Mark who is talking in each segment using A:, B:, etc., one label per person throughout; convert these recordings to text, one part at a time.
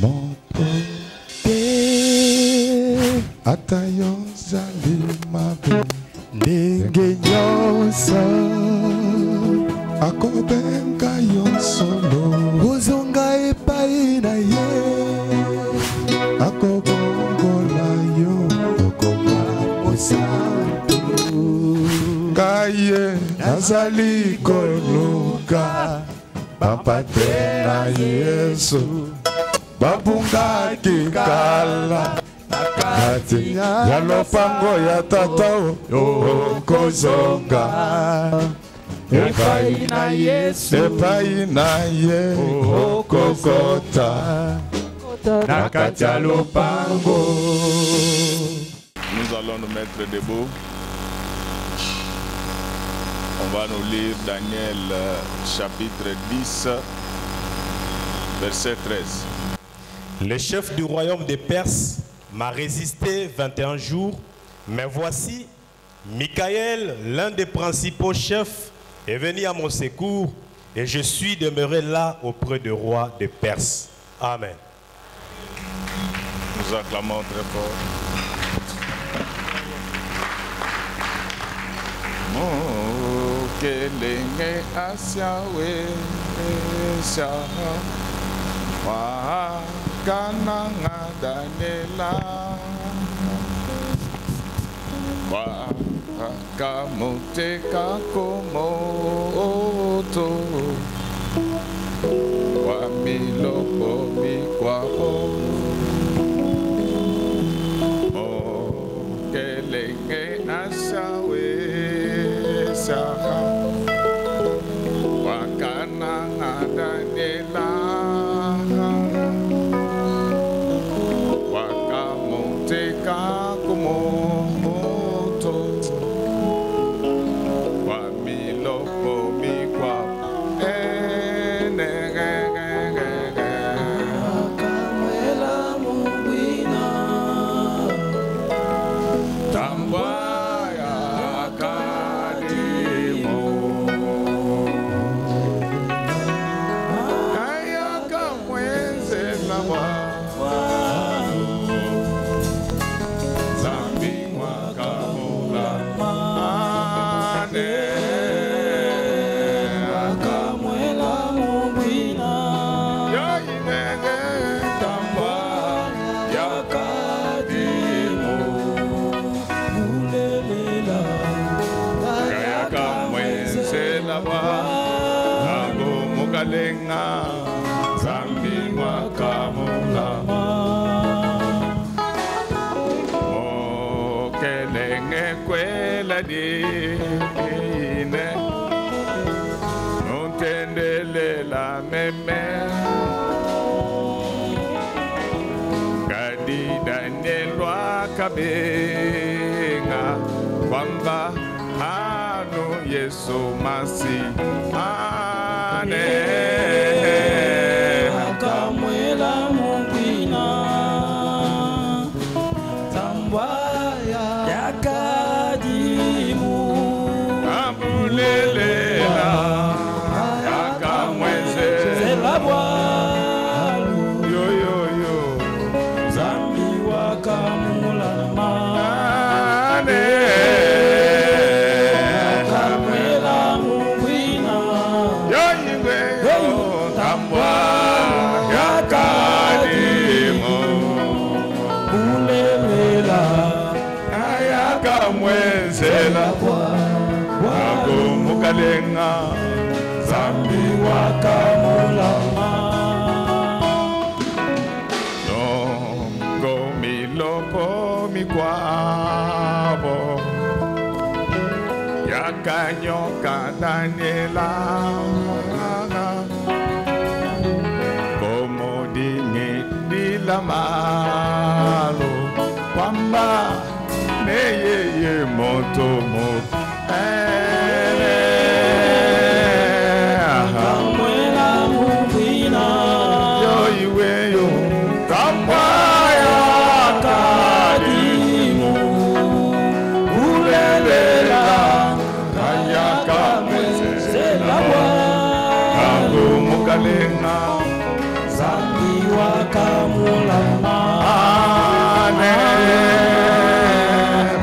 A: moto atayo zali mabe ndenge nyonso akobenga yo solo ozonga epai na ye akobongola yo okoma mosantu kaye nazali koluka bapate na Yesu babungaki kala kati ya lopango ya tata okozonga epai na Yesu epai na ye okokota na kati ya lopango.
B: Nous allons nous mettre debout. On va nous lire Daniel chapitre 10 verset 13.
C: Le chef du royaume des Perses m'a résisté 21 jours, mais voici, Michaël, l'un des principaux chefs, est venu à mon secours et je suis demeuré là auprès du roi des Perses. Amen.
B: Nous acclamons très fort. Mokelenge asiawe shaha wa kananga danela wa kamote kakomoto wa miloko mikwapo mokelenge asiawe shaha wa kananga danela zambi wakamulama mokelenge kwela dine nuntendelela meme gadi Daniel wakabenga kwamba anu Yesu masi
D: akamwela mungwina tambwa yakadimu
B: abulelela yakamwezela
D: bwalu
B: yoyoyo
D: zambi wakamulama
B: Mukalenga
D: zambi wakamulama
B: nongo miloko mikwabo yakanyoka Daniela como dinge dilamalo kwamba neyeye moto moto
D: zambi wakamulama
B: ane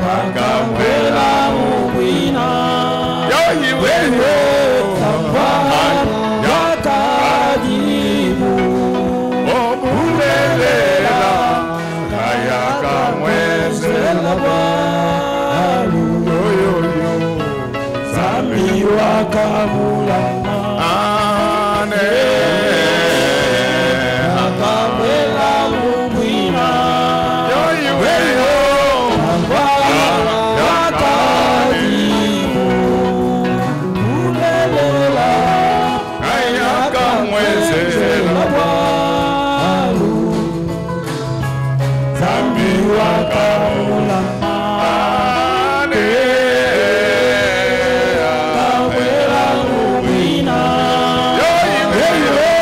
D: bakamwela mubwina
B: yo iweyo
D: yakadimu
B: obulelela kaya kamwezela yoyoyo
D: zambi wakamulama
B: ane
D: bakamwela mubwina
B: yo iweyo
D: yakadimu ulelela
B: kaya kamwezela
D: zambi wakamulama
B: ane
D: bakamwela mubwina
B: yo iweyo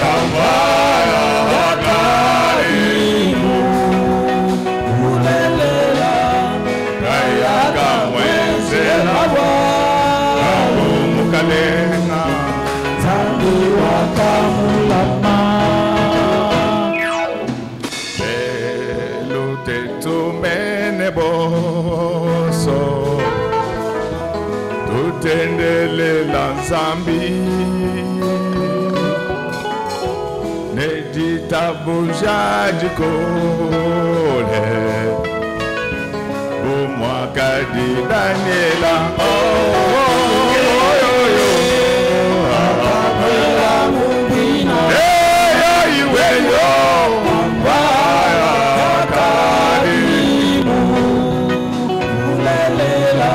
B: tambaya
D: yakadimu ulelela
B: kaya kamwezela mukalenga
D: zambi wakamulama
B: lelo tetumene boso tutendelela nzambi neditabushajikole umwakadi Daniela
D: bakamwela mubwina
B: iweyo
D: yakadimu ulelela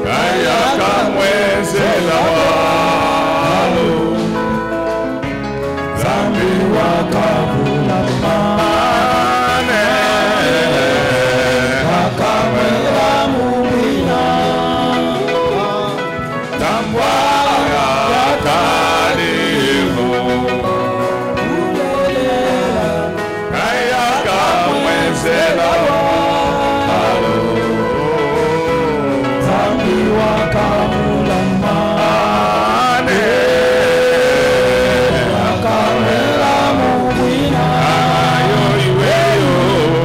B: kaya kamwezela walo
D: zambi wakamulama
B: ane
D: bakamwela mubwina
B: tambwaya yakadimu
D: ulelela
B: kaya kamwezela walo
D: zambi wakamulama
B: ane
D: bakamwela mubwina
B: ayo iweyo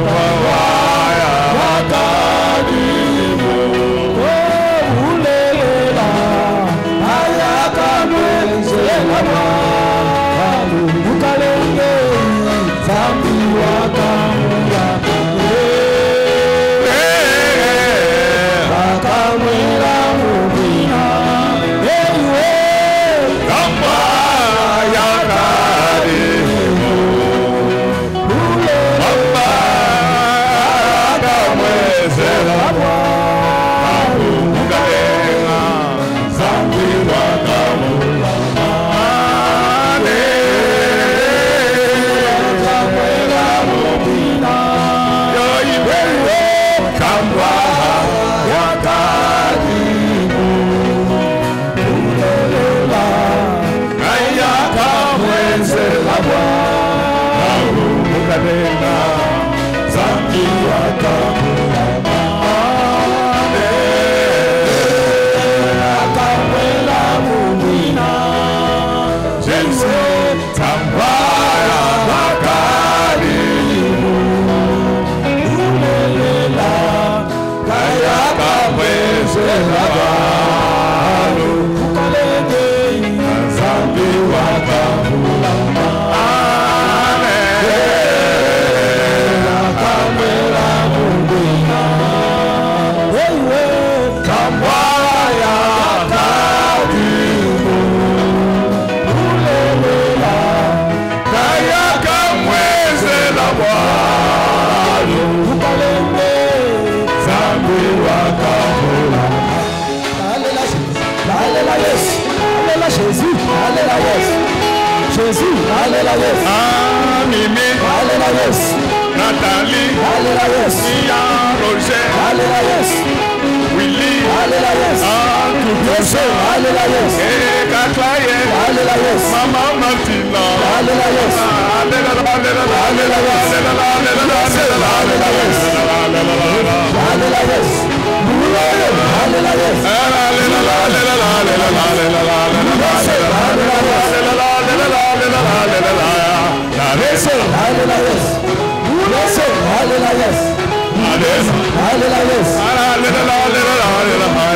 B: wawaya
D: yakadimu ulelela ayakamwezela ukalenge zambi wakamulama bakamwela mubwina ewe
B: tambwaya yakadimu kamwezela mukalenga zambi wakamulama ane
D: bakamwela mubwina
B: yo iweyo tambwaya yakadimu
D: ulelela
B: kaya kamwezela walo mukalenga zambi wakamulama ane
D: bakamwela mubwina
B: Jensi tambaya wakadimu
D: ulelela
B: kaya kamwezela walo
D: ukalenge
B: zambi wakamulama ane
D: bakamwela mubwina ewe
B: tambaya wakadimu
D: ulelela
B: kaya kamwezela walo
D: ukalenge
B: zambi wakamulama
D: Alléluia Jésus, Alléluia Jésus, Alléluia Jésus, Jésus, Alléluia Jésus,
B: Mimi
D: Alléluia Jésus,
B: Nathalie
D: Alléluia Jésus,
B: Nia Roger
D: Alléluia Jésus,
B: Willy
D: Alléluia Jésus,
B: Tupiose
D: Alléluia Jésus,
B: Kaklaye
D: Alléluia Jésus,
B: Mama Martina
D: Alléluia Jésus, Alléluia Jésus, Alléluia Jésus,
B: Alléluia
D: Yes, hallelujah, yes. Yes, hallelujah, yes. Hallelujah, yes.
A: Hallelujah.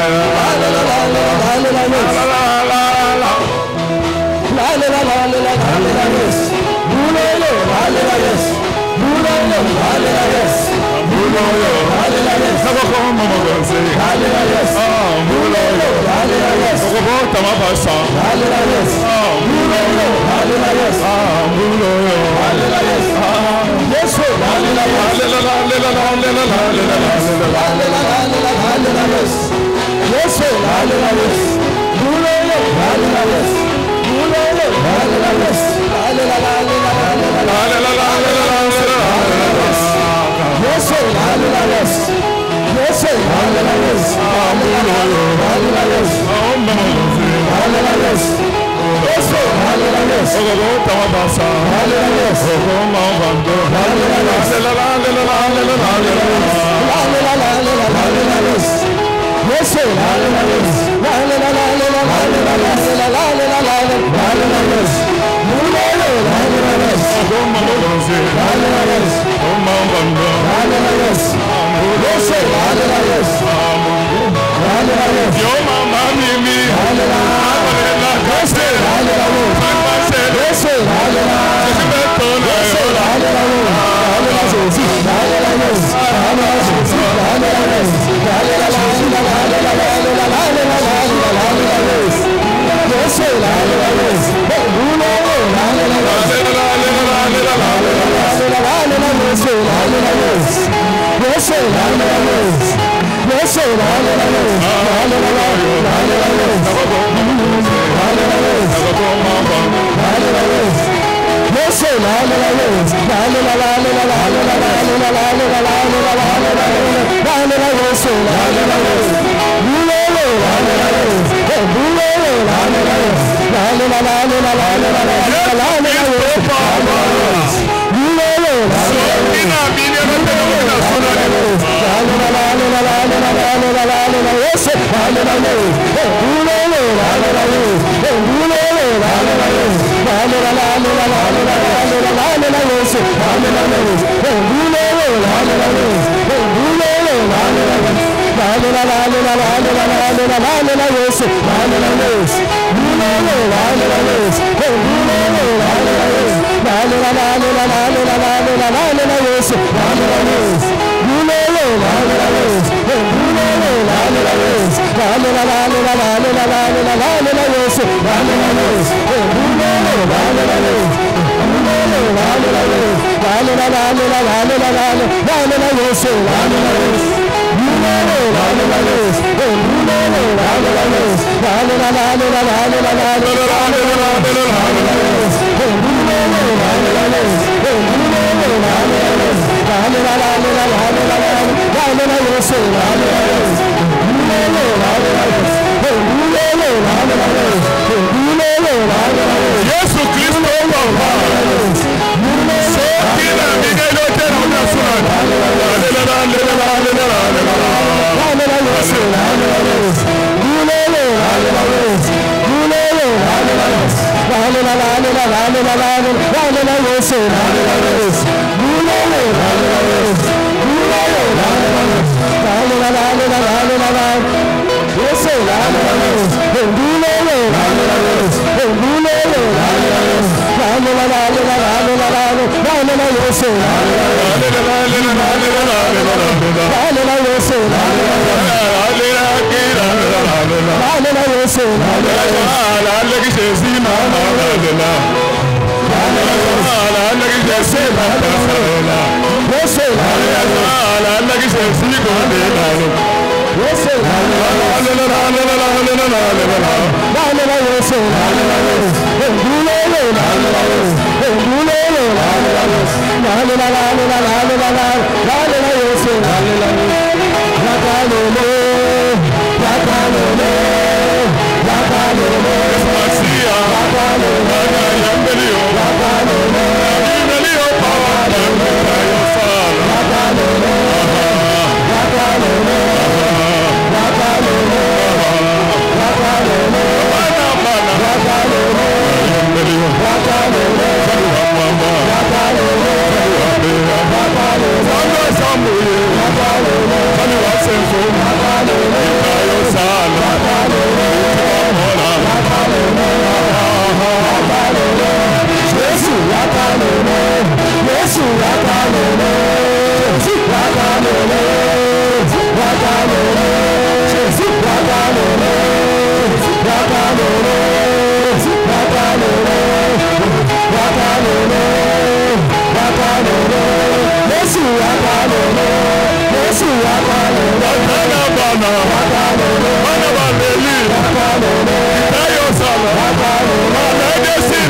D: That's it.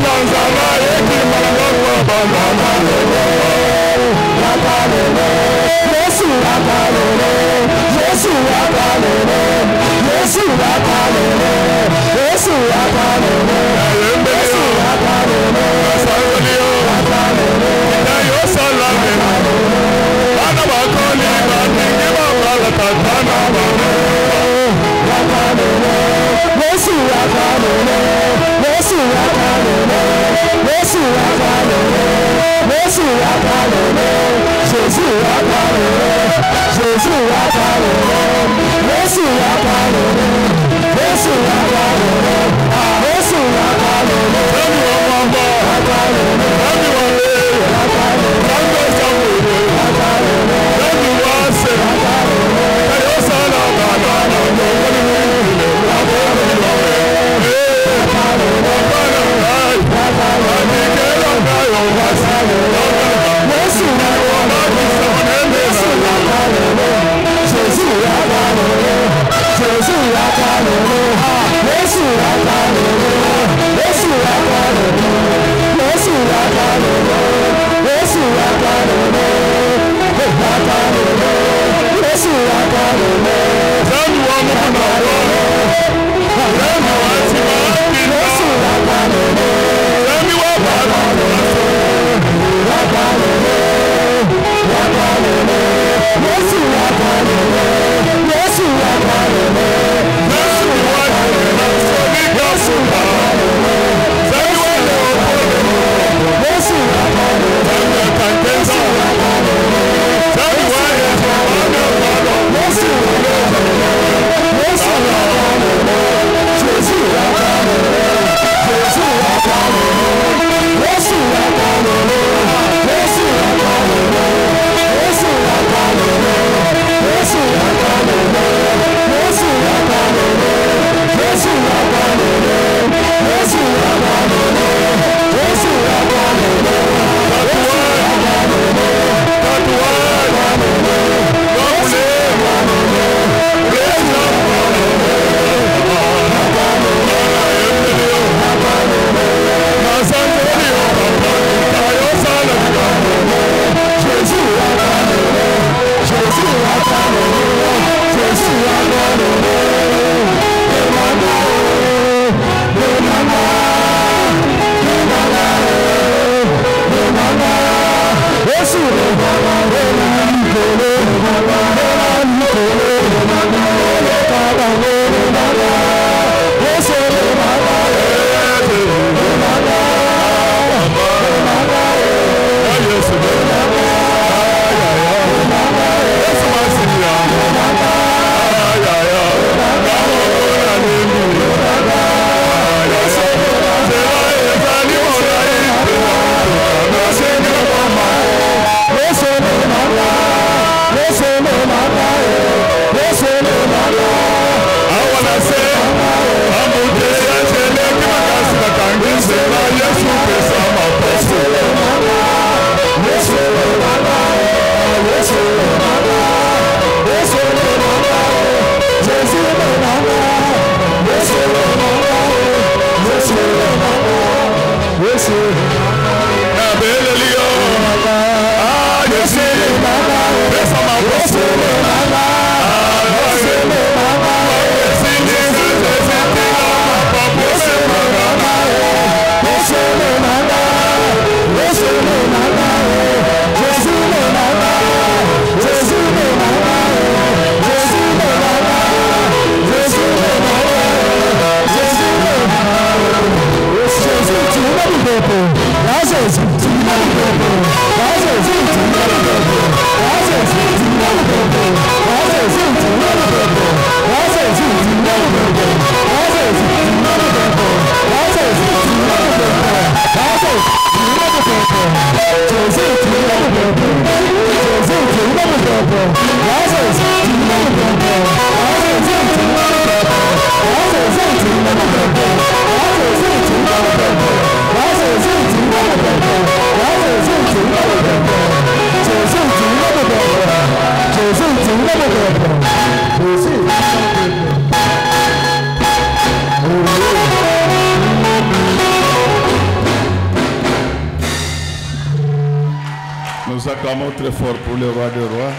B: acclamons très fort pour le roi des rois.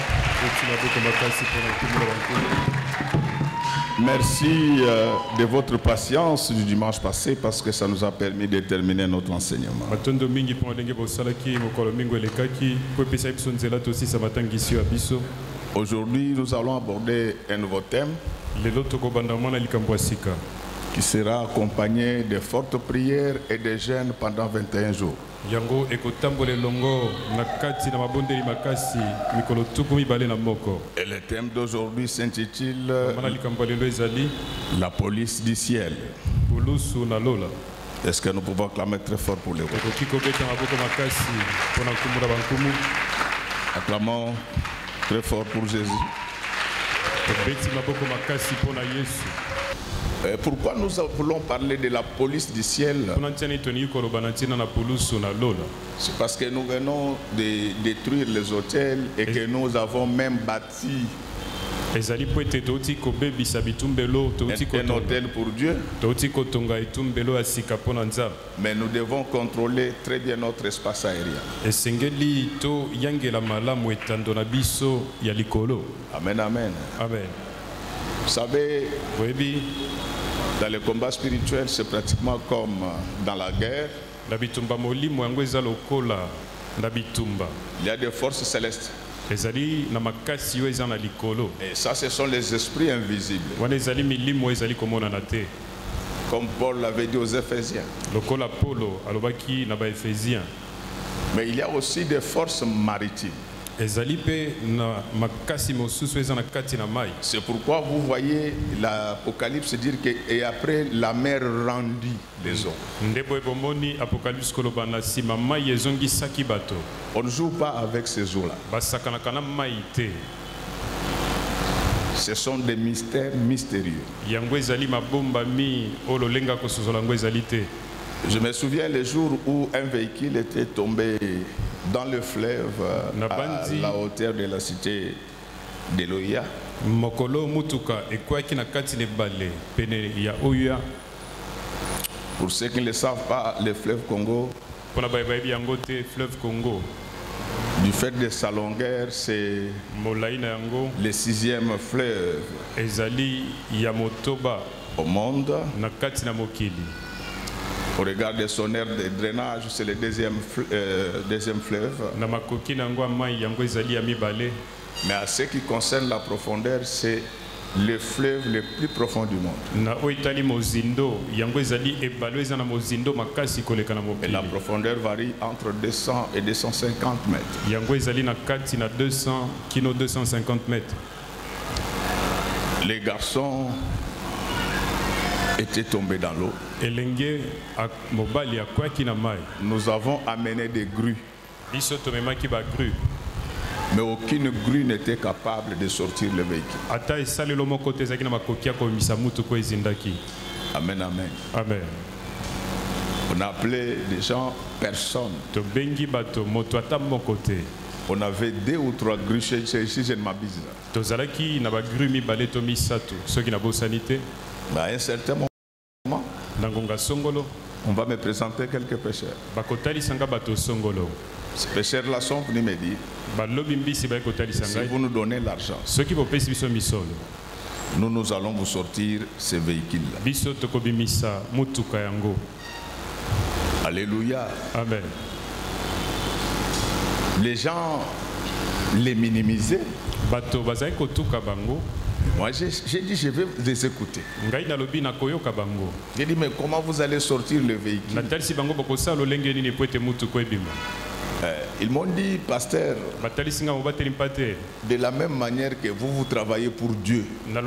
B: Merci de votre patience du dimanche passé parce que ça nous a permis de terminer notre enseignement. Aujourd'hui, nous allons aborder un nouveau thème qui sera accompagné de fortes prières et de jeûnes pendant 21 jours.
E: Yango ekotambole longo nakati na mabondeli makasi mikolo tuku mibale na moko.
B: Et le thème d'aujourd'hui s'intitule
E: La
B: police du ciel.
E: Pulusu na lola.
B: Est-ce que nous pouvons acclamer très fort pour les rois? Acclamons très fort pour Jésus. Pourquoi nous voulons parler de la police du ciel? C'est parce que nous venons de détruire les hôtels et que nous avons même bâti un hôtel pour Dieu. Mais nous devons contrôler très bien notre espace aérien. Amen, amen.
E: Amen.
B: Vous savez, dans le combat spirituel, c'est pratiquement comme dans la guerre. Il y a des forces célestes. Et ça, ce sont les esprits invisibles. Comme Paul l'avait dit aux Éphésiens. Mais il y a aussi des forces maritimes. C'est pourquoi vous voyez l'Apocalypse dire que et après la mer rendit les eaux. On ne joue pas avec ces eaux-là. Ce sont des mystères mystérieux. Je me souviens le jour où un véhicule était tombé dans le fleuve à la hauteur de la cité d'Eloïa. Pour ceux qui ne le savent pas, le fleuve Congo, du fait de sa longueur, c'est le 6e fleuve au monde. Au regard de son aire de drainage, c'est le deuxième fleuve. Mais à ce qui concerne la profondeur, c'est le fleuve le plus profond du monde. Et la profondeur varie entre 200 et 250 mètres. Les garçons étaient tombés dans l'eau. Nous avons amené des grues. Mais aucune grue n'était capable de sortir le véhicule. Amen, amen.
E: Amen.
B: On appelait des gens personnes. On avait 2 ou 3 grues chez je ne m'abuse. À un certain moment, on va me présenter quelques pêcheurs. Ces pêcheurs-là sont venus me dire, si vous nous donnez l'argent, nous allons vous sortir ces véhicules-là. Alléluia.
E: Amen.
B: Les gens les minimisaient. Moi, j'ai dit, je vais les écouter. J'ai dit, mais comment vous allez sortir le véhicule? Ils m'ont dit, pasteur, de la même manière que vous travaillez pour Dieu, nous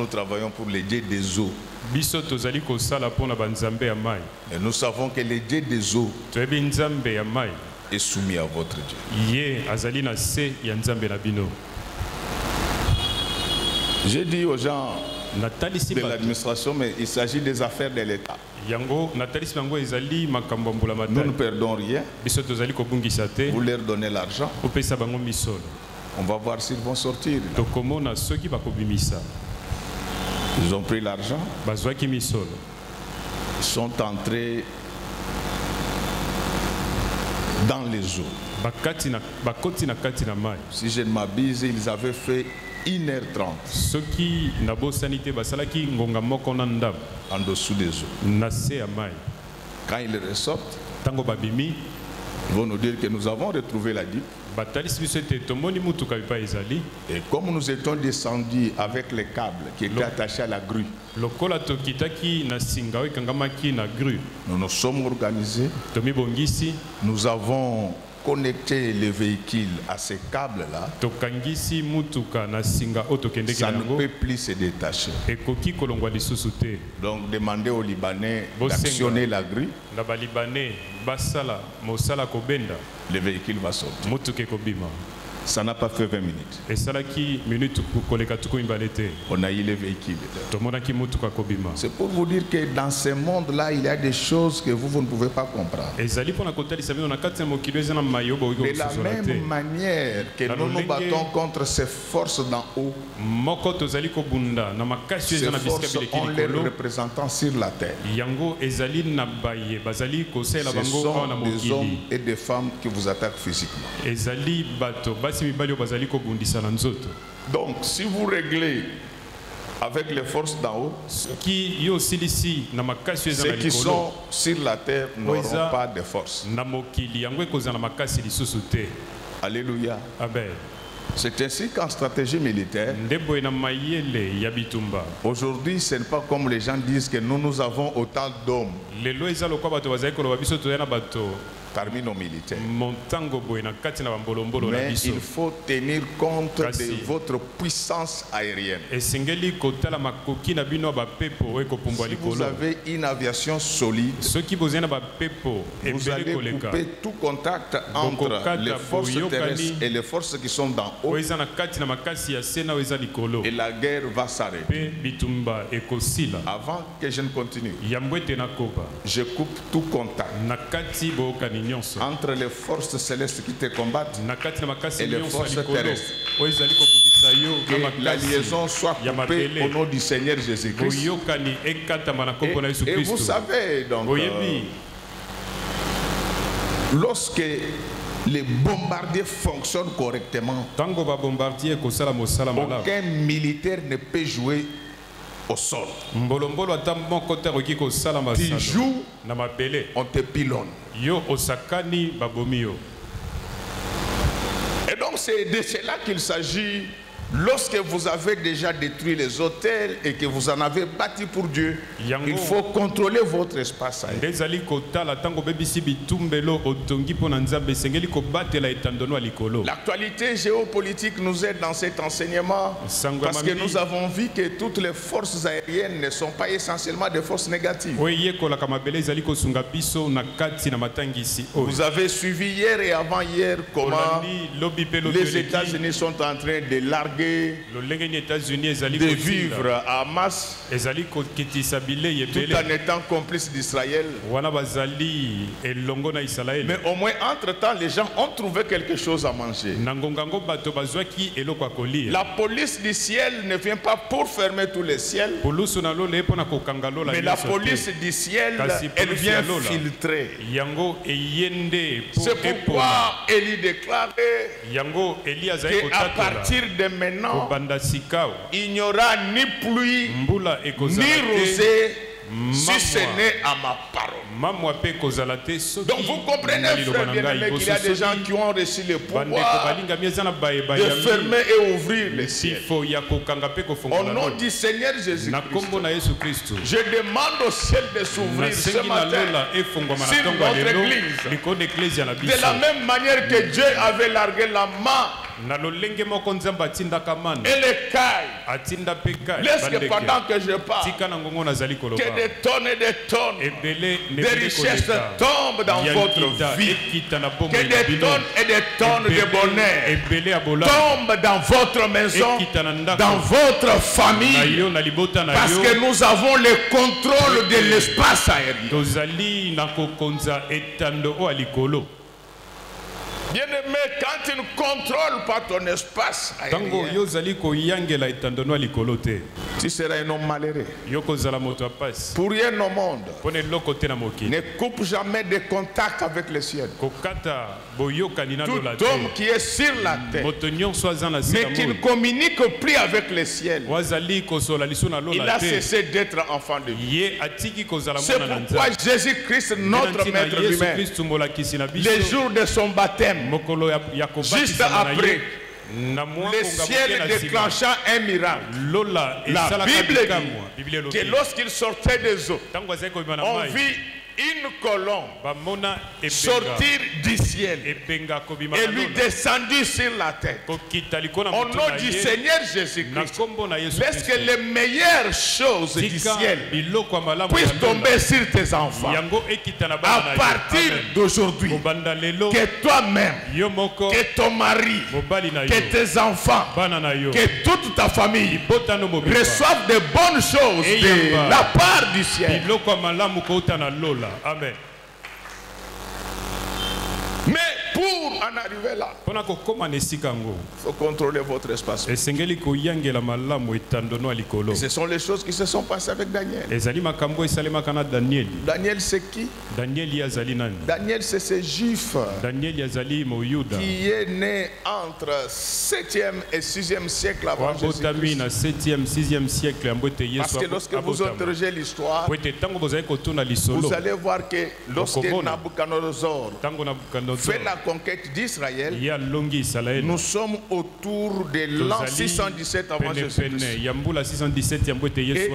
B: travaillons pour les dieux des eaux. Et nous savons que les dieux des eaux est soumis à votre Dieu. J'ai dit aux gens de l'administration, mais il s'agit des affaires de l'État. Nous ne perdons rien. Vous leur donnez l'argent. On va voir s'ils vont sortir. Ils ont pris l'argent. Ils sont entrés dans les eaux. Si je ne m'abuse, ils avaient fait 1h30 en dessous des eaux. Quand ils ressortent, ils vont nous dire que nous avons retrouvé la dip. Et comme nous étions descendus avec les câbles qui étaient attachés à la grue, nous nous sommes organisés, nous avons connecté les véhicules à ces câbles-là, ça ne peut plus se détacher. Donc demandez aux Libanais d'actionner la grue, le véhicule va sortir. Ça n'a pas fait 20 minutes. On a eu les véhicules. C'est pour vous dire que dans ce monde-là, il y a des choses que vous ne pouvez pas comprendre. De la même manière que nous nous battons contre ces forces d'en haut, ces forces ont leurs représentants sur la terre. Ce sont des hommes et des femmes qui vous attaquent physiquement. Donc, si vous réglez avec les forces d'en haut, ceux qui sont sur la terre n'auront pas de force. Alléluia. Amen. C'est ainsi qu'en stratégie militaire, aujourd'hui, ce n'est pas comme les gens disent que nous avons autant d'hommes parmi nos militaires. Mais il faut tenir compte de votre puissance aérienne. Si vous avez une aviation solide, vous allez couper tout contact entre les forces terrestres et les forces qui sont d'en haut, et la guerre va s'arrêter. Avant que je ne continue, je coupe tout contact entre les forces célestes qui te combattent et les forces terrestres. Que la liaison soit coupée au nom du Seigneur Jésus-Christ. Et vous savez, donc, lorsque les bombardiers fonctionnent correctement, aucun militaire ne peut jouer au sol. Tu joues, on te pilonne. Et donc c'est de cela qu'il s'agit. Lorsque vous avez déjà détruit les hôtels et que vous en avez bâti pour Dieu, il faut contrôler votre espace aérien. L'actualité géopolitique nous aide dans cet enseignement parce que nous avons vu que toutes les forces aériennes ne sont pas essentiellement des forces négatives. Vous avez suivi hier et avant-hier comment les États-Unis sont en train de larguer, de vivre à Hamas, tout en étant complices d'Israël. Mais au moins, entre-temps, les gens ont trouvé quelque chose à manger. La police du ciel ne vient pas pour fermer tous les ciels, mais la police du ciel, elle vient filtrer. C'est pourquoi Élie déclarait qu'à partir de maintenant, il n'y aura ni pluie ni rosée si ce n'est à ma parole. Donc vous comprenez, frère bien-aimé, qu'il y a des gens qui ont reçu le pouvoir de fermer et ouvrir les ciels. Au nom du Seigneur Jésus-Christ, je demande au ciel de s'ouvrir ce matin sur notre église. De la même manière que Dieu avait largué la main et les cailles, laisse que pendant que je parle, que des tonnes et des tonnes de richesses tombent dans votre vie, que des tonnes et des tonnes de bonheur tombent dans votre maison, dans votre famille, parce que nous avons le contrôle de l'espace aérien. Bien-aimé, quand tu ne contrôles pas ton espace aérien, tu seras un homme malheureux. Pour rien au monde, ne coupe jamais de contact avec le ciel. Tout homme qui est sur la terre, mais qui ne communique plus avec le ciel, il a cessé d'être enfant de Dieu. C'est pourquoi Jésus-Christ, notre Maître lui-même, les jours de son baptême, juste après, le ciel déclencha un miracle. La Bible dit que lorsqu'il sortait des eaux, on vit une colombe sortir du ciel et lui descendu sur la tête. Au nom du Seigneur Jésus-Christ, laisse que les meilleures choses du ciel puissent tomber sur tes enfants. À partir d'aujourd'hui, que toi-même, que ton mari, que tes enfants, que toute ta famille reçoivent de bonnes choses de la part du ciel.
E: Amen.
B: Mais pour en arriver là, il faut contrôler votre espace. Et ce sont les choses qui se sont passées avec Daniel. Daniel c'est qui? Daniel c'est ce juif qui est né entre 7e et 6e siècle avant Jésus-Christ. Parce que lorsque vous interrogez l'histoire, vous allez voir que lorsque Nabucodonosor fait la conquête d'Israël, nous sommes autour de l'an 617 avant Jésus-Christ.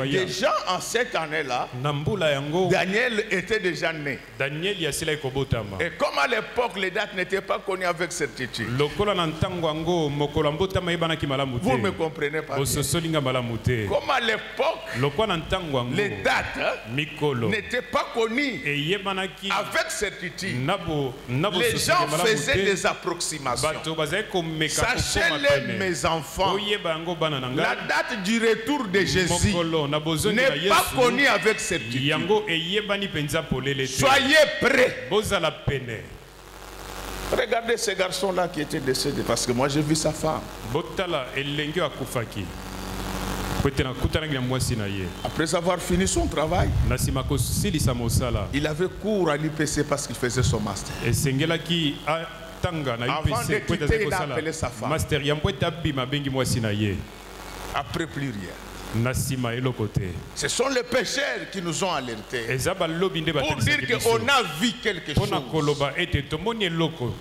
B: Et déjà en cette année-là, Daniel était déjà né. Et comme à l'époque les dates n'étaient pas connues avec certitude, vous ne me comprenez pas bien. Comme à l'époque les dates n'étaient pas connues avec certitude, les gens faisaient des approximations. Sachez-le, mes enfants, la date du retour de Jésus n'est pas connue avec certitude. Soyez prêts. Regardez ce garçon-là qui était décédé, parce que moi j'ai vu sa femme. Après avoir fini son travail, il avait cours à l'IPC parce qu'il faisait son master. Avant de quitter, il a appelé sa femme. Après plus rien. Ce sont les pécheurs qui nous ont alertés pour dire qu'on a vu quelque chose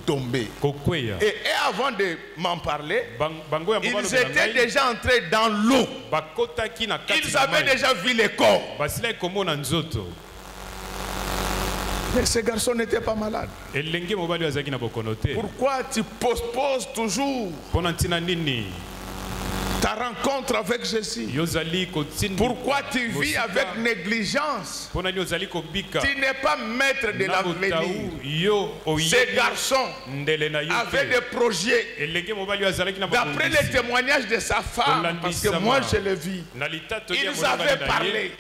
B: tomber. Et avant de m'en parler, ils étaient déjà entrés dans l'eau. Ils avaient déjà vu les corps. Mais ce garçon n'était pas malade. Pourquoi tu postposes toujours ta rencontre avec Jésus? Pourquoi tu vis avec négligence? Tu n'es pas maître de l'avenir. Ces garçons avaient des projets. D'après les témoignages de sa femme, parce que moi je l'ai vu, ils avaient parlé.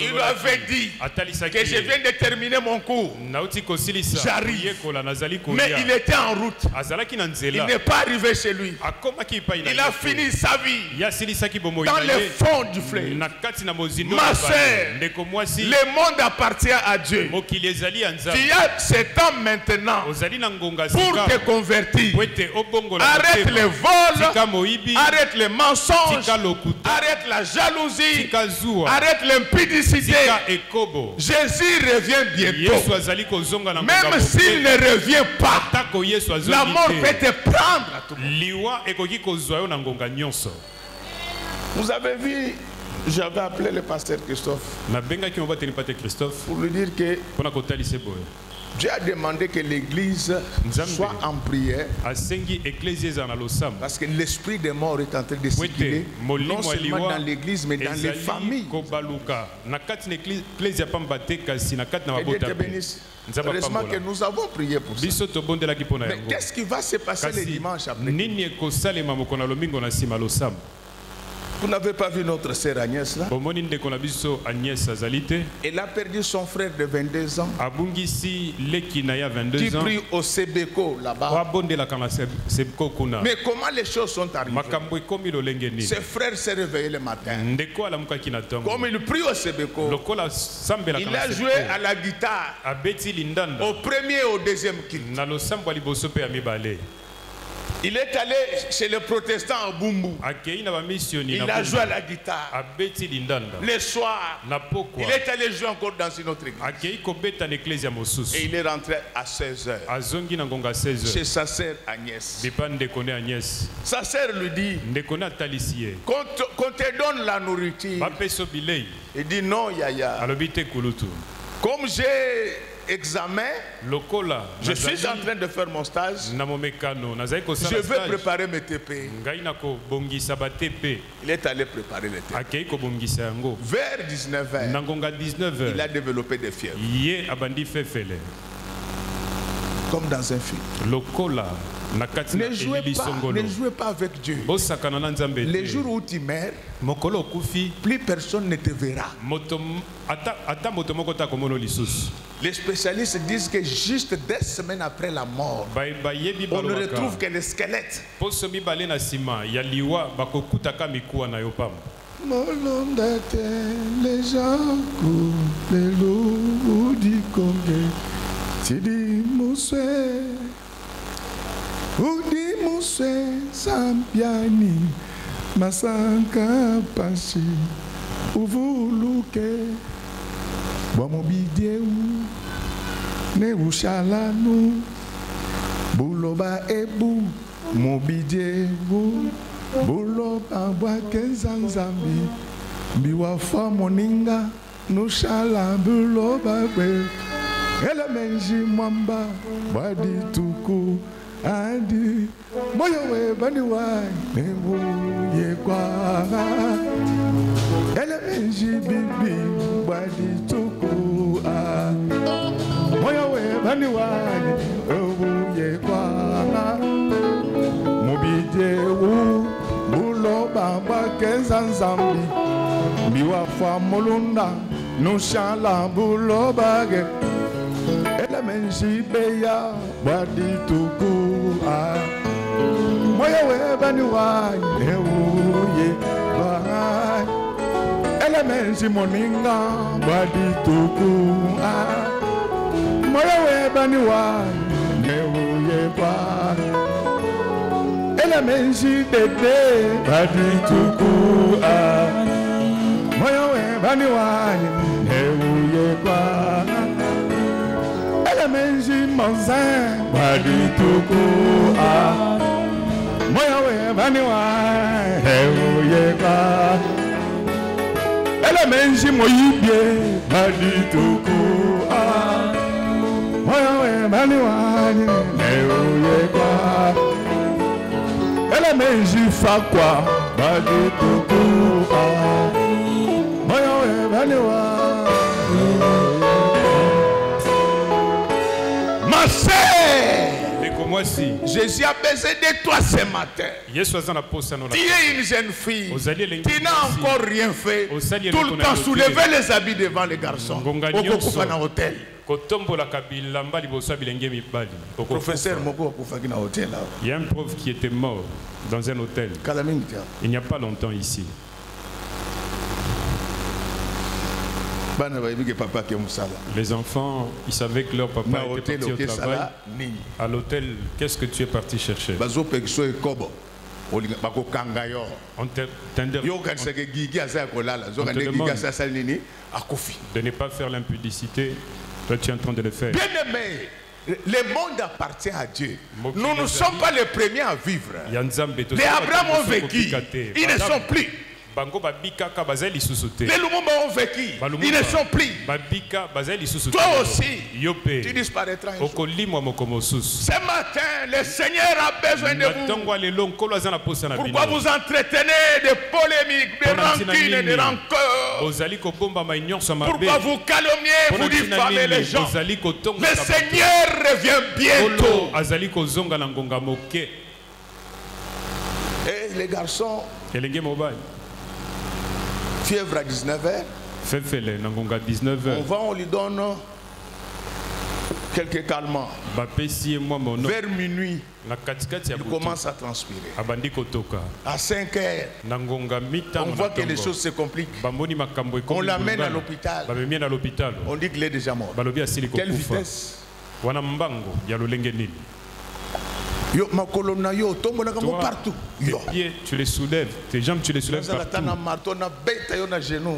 B: Il lui avait dit que je viens de terminer mon cours. J'arrive. Mais il était en route. Il n'est pas arrivé chez lui. Il a fini sa vie dans le fond du fleuve. Ma soeur, le monde appartient à Dieu. Tu as ce temps maintenant pour te convertir. Arrête le vol, arrête les mensonges, arrête la jalousie, arrête l'impudicité. Jésus revient bientôt. Même s'il ne revient pas, la mort peut te prendre à tout moment. Vous avez vu, j'avais appelé le pasteur Christophe pour lui dire que Dieu a demandé que l'église soit en prière, parce que l'esprit des morts est en train de circuler non seulement dans l'église mais dans les familles. Que Dieu te bénisse. Heureusement que nous avons prié pour ça. Mais qu'est-ce qui va se passer le dimanche après?
A: Vous n'avez pas vu notre sœur Agnès là? Elle a perdu son frère de 22 ans. Qui prie au Sebeko là-bas. Mais comment les choses sont arrivées? Ses frères s'est réveillé le matin. Comme il prie au Sebeko, il a joué à la guitare au premier et au deuxième culte. Il est allé chez les protestants à Bumbu. Il a joué à la guitare. Le soir, il est allé jouer encore dans une autre église. Et il est rentré à 16h. Chez sa sœur Agnès. Sa sœur lui dit, qu'on te donne la nourriture. Il dit non, Yaya. Comme j'ai examen, je suis en train de faire mon stage, je vais préparer mes TP. Il est allé préparer les TP. Vers 19h, il a développé des fièvres. Comme dans un film. Ne jouez pas avec Dieu. Les jours où tu meurs, plus personne ne te verra. Les spécialistes disent que juste des semaines après la mort, on ne retrouve que les squelettes. Les gens courent, les loups du Congo, tu dis Moussé. Udi Moussé Sampiani Masanka Pachi Uvuluke Bwamobideu Ne Ushalanu Buloba Ebu Mobideu Buloba Bwakenzanzambi Biwafa Moninga Nushala Buloba Be Elemenji Mwamba Badi Tuku Andi moyo we baniwa nebu ye kwa elemenji bibi badi tuku a moyo we baniwa nebu ye kwa mobije wu bulo baba kenzanzambi biwa fa molunda nushala bulo bage elemenji beya badi tuku a moyo we baniwa nebu ye kwa elemenji moninga badi tuku a moyo we baniwa nebu ye kwa elemenji dede badi tuku a moyo we baniwa nebu ye kwa elemenji monzin badi tuku a moyo we baniwa nebu ye kwa elemenji moyibie badi tuku a moyo we baniwa nebu ye kwa elemenji fakwa badi tuku a moyo we baniwa. Ma sœur, Jésus a besoin de toi ce matin. Tu es une jeune fille. Tu n'as encore rien fait. Tout le temps soulever les habits devant les garçons. Professeur Moko Kufagina hôtel là.
E: Il y a un prof qui était mort dans un hôtel. Il n'y a pas longtemps ici. Les enfants, ils savaient que leur papa était parti au travail. À l'hôtel, qu'est-ce que tu es parti chercher? On te demande de ne pas faire l'impudicité. Toi, tu es en train de le faire.
A: Bien aimé, le monde appartient à Dieu. Nous ne sommes pas les premiers à vivre. Les Abraham ont vécu. Ils ne sont plus. Les Lumumba ont vécu. Ils ne sont plus. Toi aussi, tu disparaîtras un jour. Ce matin, le Seigneur a besoin de vous. Pourquoi vous entretenez des polémiques, des rancunes, des rancœurs? Pourquoi vous calomniez, vous diffamez les gens? Le Seigneur revient bientôt. Et les garçons,
B: Fièvre à 19h. On va, on lui donne quelques calmants. Vers minuit, il commence à transpirer. À 5 heures, on voit que les choses se compliquent. On l'amène à l'hôpital. On dit qu'il est déjà mort. Quelle vitesse? Yo, ma colonne, yo, partout.
A: Tes pieds, tu les soulèves. Tes jambes, tu les soulèves partout.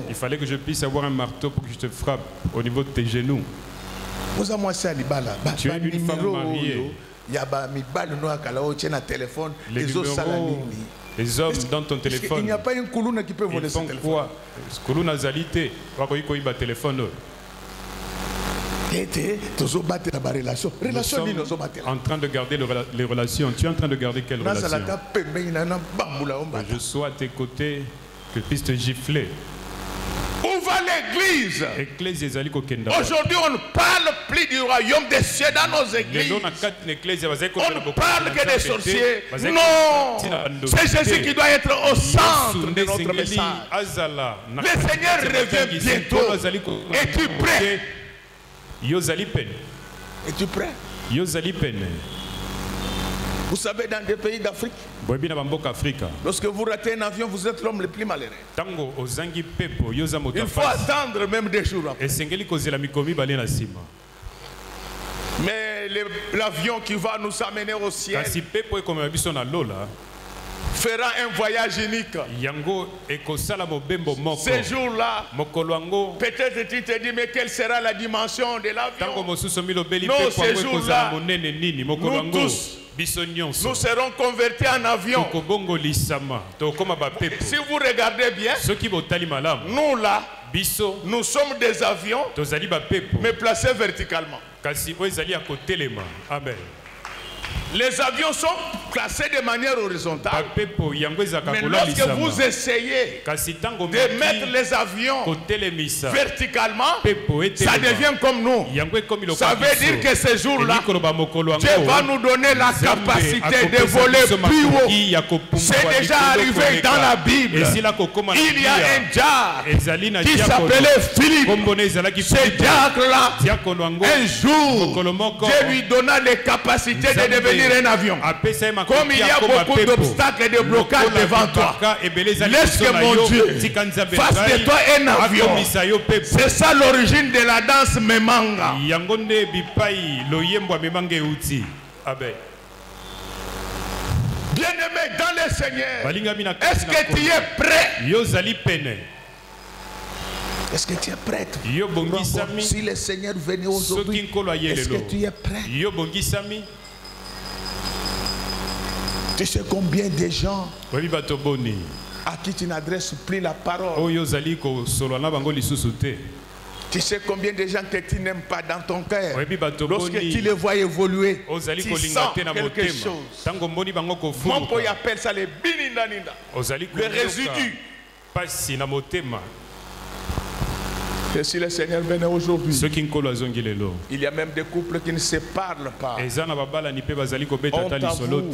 A: Il fallait que je puisse avoir un marteau pour que je te frappe au niveau de tes genoux. Tu es une femme mariée. Les hommes dans ton téléphone.
B: Il n'y a pas une colonne qui peut voler ce téléphone.
A: Quoi? Colonne azalité. Téléphone. En train de garder les relations. Tu es en train de garder quelle relation? Je sois à tes côtés, que je puisse te gifler.
B: Où va l'église?
A: Aujourd'hui,
B: on ne parle plus du royaume des cieux dans nos églises. On ne parle que des sorciers. Non! C'est Jésus qui doit être au centre de notre message. Le Seigneur revient bientôt. Es-tu prêt? Es-tu prêt? Vous savez, dans des pays d'Afrique, lorsque vous ratez un avion, vous êtes l'homme le plus malheureux. Il faut attendre même des jours après. Mais l'avion qui va nous amener au ciel fera un voyage unique. Ces jours-là, peut-être tu te dis, mais quelle sera la dimension de l'avion? Non, ces jours-là, nous tous, nous serons convertis en avion. Si vous regardez bien, nous là, nous sommes des avions, mais placés verticalement.
A: Amen.
B: Les avions sont classés de manière horizontale. Mais lorsque vous essayez de mettre les avions verticalement, ça devient comme nous. Ça veut dire que ce jour-là, Dieu va nous donner la capacité de voler plus haut. C'est déjà arrivé dans la Bible. Il y a un diable qui s'appelait Philippe. Ce diable-là, un jour, Dieu lui donna les capacités de devenir un avion. Comme il y a beaucoup d'obstacles et de blocages devant toi, laisse que mon Dieu fasse de toi un avion. C'est ça l'origine de la danse Memanga. Bien-aimé dans le Seigneur, est-ce que tu es prêt? Est-ce que tu es prête? Si le Seigneur venait aujourd'hui, est-ce que tu es prêt? Tu sais combien de gens à qui tu n'adresses plus la parole? Tu sais combien de gens que tu n'aimes pas dans ton cœur? Lorsque tu les vois évoluer, tu sens quelque chose. Mon père appelle ça les binindaninda, le résidu. Et si le Seigneur venait aujourd'hui, il y a même des couples qui ne se parlent pas. Honte à vous.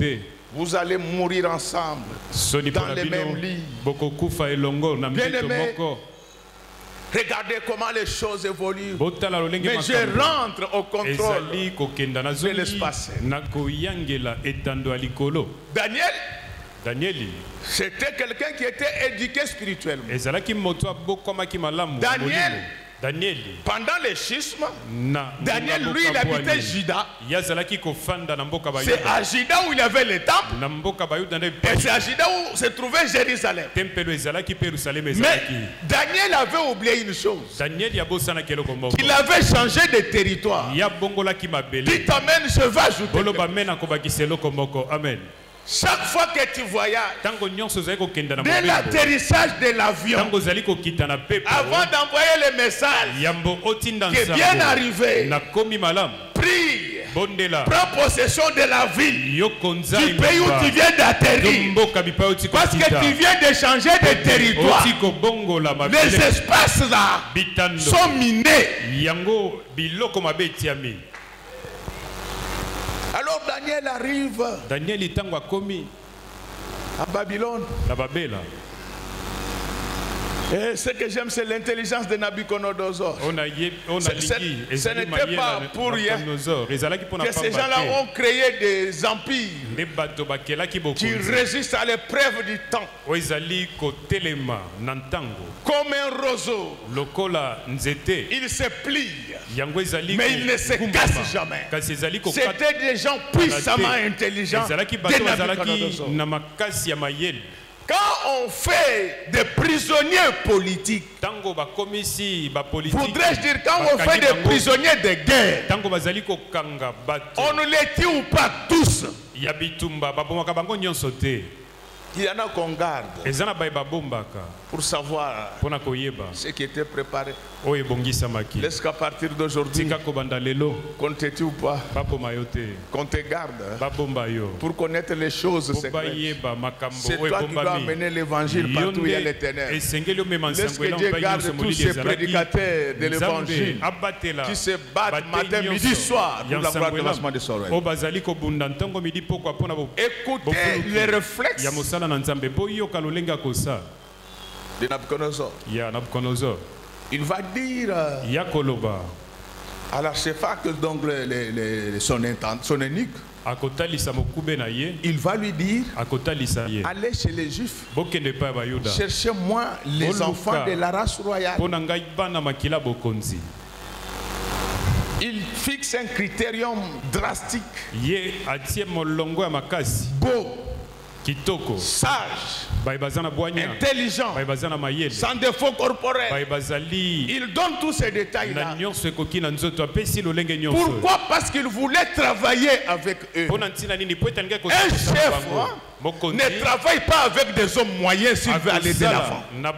B: Vous allez mourir ensemble dans les mêmes lits. Bien-aimés, regardez comment les choses évoluent. Mais je rentre au contrôle de l'espace. Daniel, c'était quelqu'un qui était éduqué spirituellement. Daniel, pendant le schisme, Daniel, lui, il habitait Juda. C'est à Juda où il y avait le temple. Et c'est à Juda où se trouvait Jérusalem. Mais Daniel avait oublié une chose. Il avait changé de territoire. Dites amen, je vais ajouter.
A: Amen.
B: Chaque fois que tu voyages, dès l'atterrissage de l'avion, avant d'envoyer le message, que bien arrivé, prie, prends possession de la ville, du pays où tu viens d'atterrir, parce que tu viens de changer de territoire. Les espaces là sont minés. Alors Daniel arrive à Babylone. Et ce que j'aime, c'est l'intelligence de Nabucodonosor. Ce n'était pas pour rien que ces gens-là ont créé des empires qui résistent à l'épreuve du temps. Comme un roseau, il se plie, mais il ne se casse jamais. C'était des gens puissamment intelligents de Nabucodonosor. Quand on fait des prisonniers politiques, voudrais-je dire, quand on fait des prisonniers de guerre, on ne les tue pas tous. Il y en a qu'on garde pour savoir ce qui était préparé. Laisse qu'à partir d'aujourd'hui, qu'on te tue ou pas, qu'on te garde pour connaître les choses secrètes. C'est toi qui dois amener l'évangile partout où il y a les ténèbres. Laisse que Dieu garde tous ces prédicateurs de l'évangile qui se battent matin, midi, soir pour la gloire de l'avancement de son règne. Écoutez les réflexes de Nabucodonosor. Il va dire à l'archevêque, donc son eunuque, il va lui dire, allez chez les Juifs, cherchez-moi les enfants de la race royale. Il fixe un critérium drastique. Beau, sage, intelligent, sans défaut corporel. Il donne tous ces détails-là. Pourquoi? Parce qu'il voulait travailler avec eux. Un chef ne travaille pas avec des hommes moyens s'il veut aller de l'avant. Même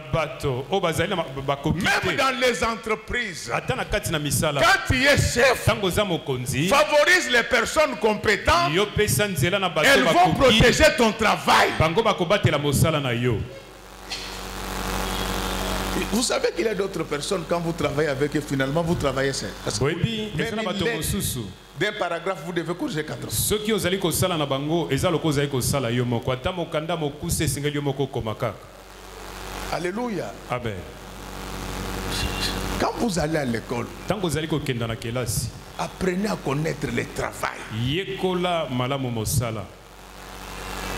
B: dans les entreprises, quand tu es chef, favorise les personnes compétentes. Elles vont protéger ton travail. Vous savez qu'il y a d'autres personnes, quand vous travaillez avec eux, finalement vous travaillez seul. Parce que d'un paragraphe, vous devez corriger 4 ans. Alléluia.
A: Amen.
B: Quand vous allez à l'école, apprenez à connaître le travail.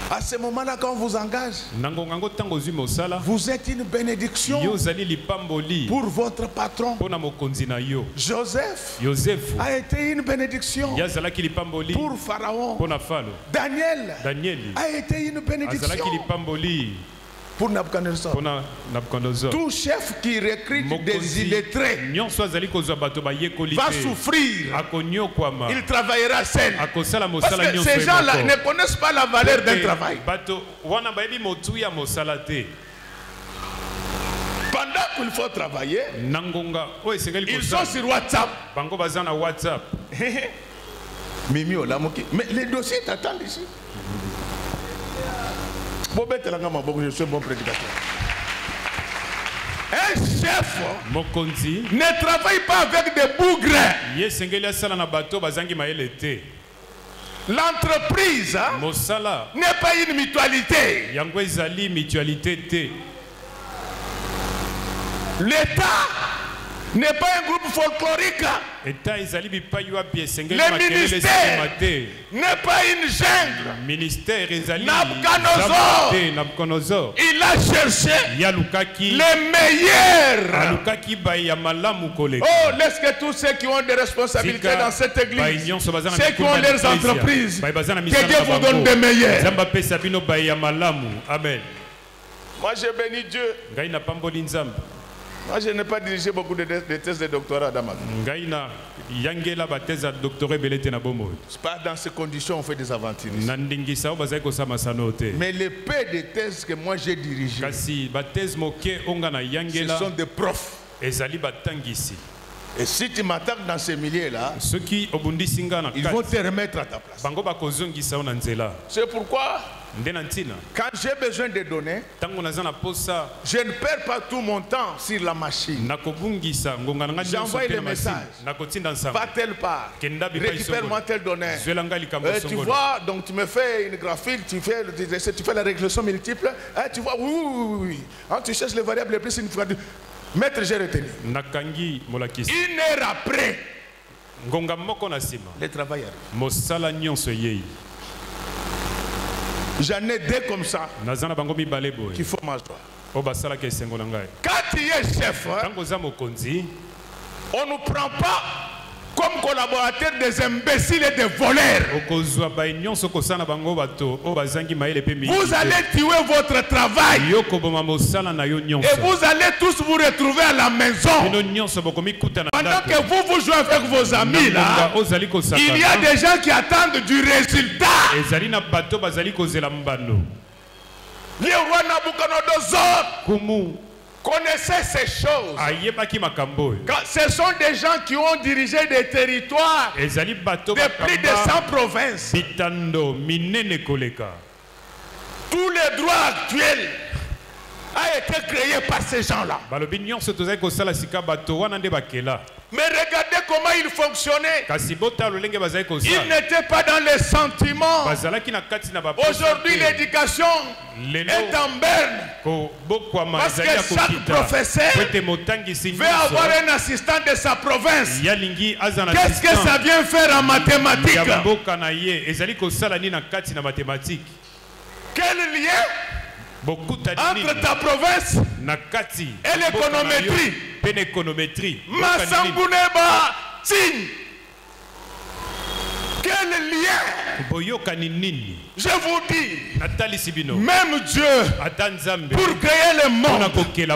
B: À ce moment-là, quand on vous engage, vous êtes une bénédiction pour votre patron. Joseph a été une bénédiction pour Pharaon. Daniel a été une bénédiction pour Nabucodonosor. Tout chef qui recrute des illettrés va souffrir. Il travaillera seul. Parce que ces gens-là ne connaissent pas la valeur d'un travail. Pendant qu'il faut travailler, ils sont sur WhatsApp. Mimi Olamoki. Mais les dossiers t'attendent ici. Je suis un bon prédicateur. Un chef ne travaille pas avec des bougres. L'entreprise n'est pas une mutualité. L'État n'est pas un groupe folklorique. Le ministère n'est pas une jungle. Nabucodonosor, il a cherché les meilleurs. Oh, laisse que tous ceux qui ont des responsabilités dans cette église, ceux qui ont leurs entreprises, que Dieu vous donne des meilleurs.
A: Amen.
B: Moi j'ai béni Dieu. Moi, je n'ai pas dirigé beaucoup de thèses de doctorat dans ma vie. C'est pas dans ces conditions qu'on fait des aventures. Mais les peu de thèses que moi j'ai dirigées, ce sont des profs. Et si tu m'attaques dans ces milieux-là, ils vont te remettre à ta place. C'est pourquoi, quand j'ai besoin de donner, je ne perds pas tout mon temps sur la machine. J'envoie les messages. Va telle part. Récupère-moi tel donneur. Tu vois, donc tu me fais une graphique, tu fais la régression multiple. Tu vois, oui. Tu cherches les variables les plus significatives. Maître, j'ai retenu. 1 heure après, le travail arrive. J'en ai 2 comme ça qu'il faut m'asseoir. Quand tu es chef, on ne nous prend pas comme collaborateurs des imbéciles et des voleurs. Vous allez tuer votre travail. Et vous allez tous vous retrouver à la maison. Pendant que vous jouez avec vos amis là, il y a des gens qui attendent du résultat. Le roi Nabucodonosor connaissait ces choses. Ce sont des gens qui ont dirigé des territoires de plus de 100 provinces. Tous les droits actuels ont été créés par ces gens-là. Mais regardez comment ils fonctionnaient. Ils n'étaient pas dans les sentiments. Aujourd'hui, l'éducation est en berne. Parce que chaque professeur veut avoir un assistant de sa province. Qu'est-ce que ça vient faire en mathématiques? Quel lien entre ta province et l'économétrie? Masambuneba Ting. Quel lien? Je vous dis, même Dieu, pour créer le monde, il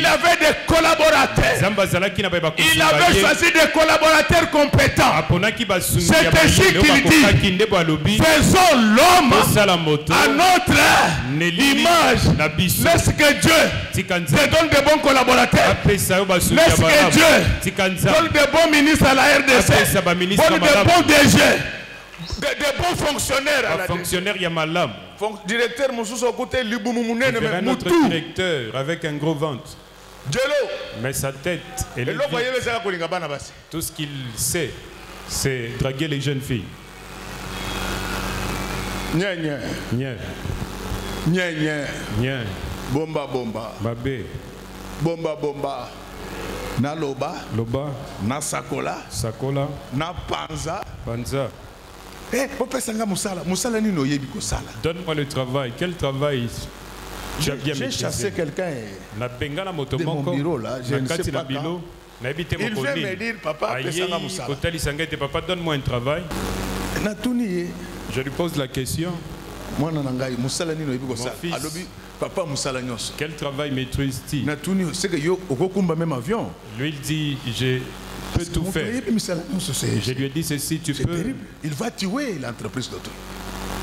B: avait des collaborateurs. Il avait choisi des collaborateurs compétents. C'est ainsi qu'il dit, faisons l'homme à notre image. Laisse que Dieu te donne de bons collaborateurs. Laisse que Dieu donne de bons ministres à la RDC. Donne de bons DG. Des bons fonctionnaires.
A: Fonctionnaire Yamalam.
B: Directeur Moussous côté
A: directeur avec un gros ventre. Mais sa tête et tout ce qu'il sait, c'est draguer les jeunes filles.
B: Bomba.
A: Babé.
B: Bomba. Na loba. Na sakola. Na panza.
A: Donne-moi le travail. Quel travail?
B: J'ai chassé quelqu'un de mon bureau là. Je ne sais pas quand. Il vient me dire, papa,
A: donne-moi un travail. Je lui pose la question. Mon fils, quel travail maîtrise-t-il? Lui il dit, je peux tout faire. Je lui ai dit ceci, tu peux.
B: Terrible. Il va tuer l'entreprise d'autrui.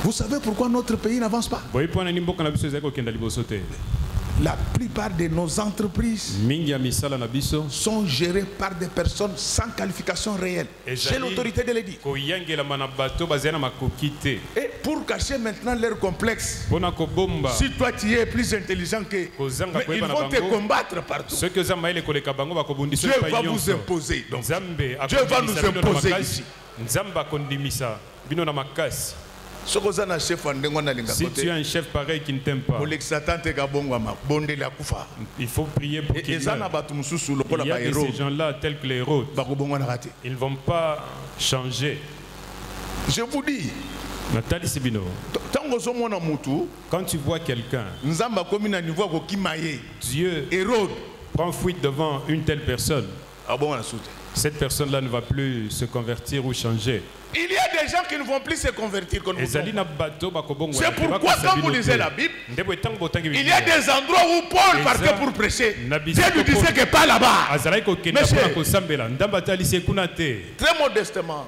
B: Vous savez pourquoi notre pays n'avance pas? La plupart de nos entreprises sont gérées par des personnes sans qualification réelle. J'ai l'autorité de le dire. Et pour cacher maintenant leur complexe, si toi tu es plus intelligent qu'eux, ils vont te combattre partout. Dieu va vous imposer. Donc. Dieu va nous imposer ici. Si
A: tu as un chef pareil qui ne t'aime pas, il faut prier pour qu'il meure. Il y a ces gens-là tels que les héros. Ils ne vont pas changer.
B: Je vous dis,
A: quand tu vois quelqu'un, Dieu prend fuite devant une telle personne. Cette personne-là ne va plus se convertir ou changer.
B: Il y a des gens qui ne vont plus se convertir. C'est pourquoi quand vous lisez la Bible, il y a des endroits où Paul partait pour prêcher. Dieu lui disait que pas là-bas. Très modestement,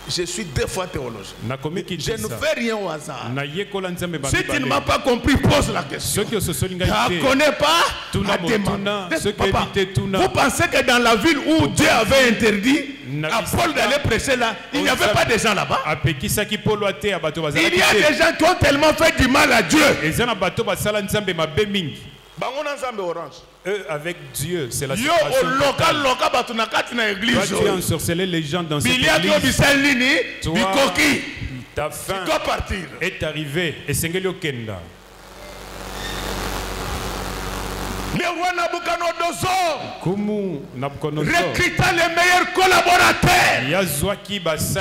B: Je suis 2 fois théologien. Je ne fais rien au hasard. Si tu ne m'as pas compris, pose la question. Je ne connais pas à demander. Papa, vous pensez que dans la ville où Dieu avait interdit à Paul d'aller prêcher là, il n'y avait pas de gens là-bas? Il y a des gens qui ont tellement fait du mal à Dieu.
A: Eux avec Dieu, c'est la
B: situation totale.
A: Toi, tu as ensorcelé les gens dans cette église. Toi, ta fin est arrivée. Et Sengelio Kenda.
B: Le roi Nabucodonosor recruta les meilleurs collaborateurs.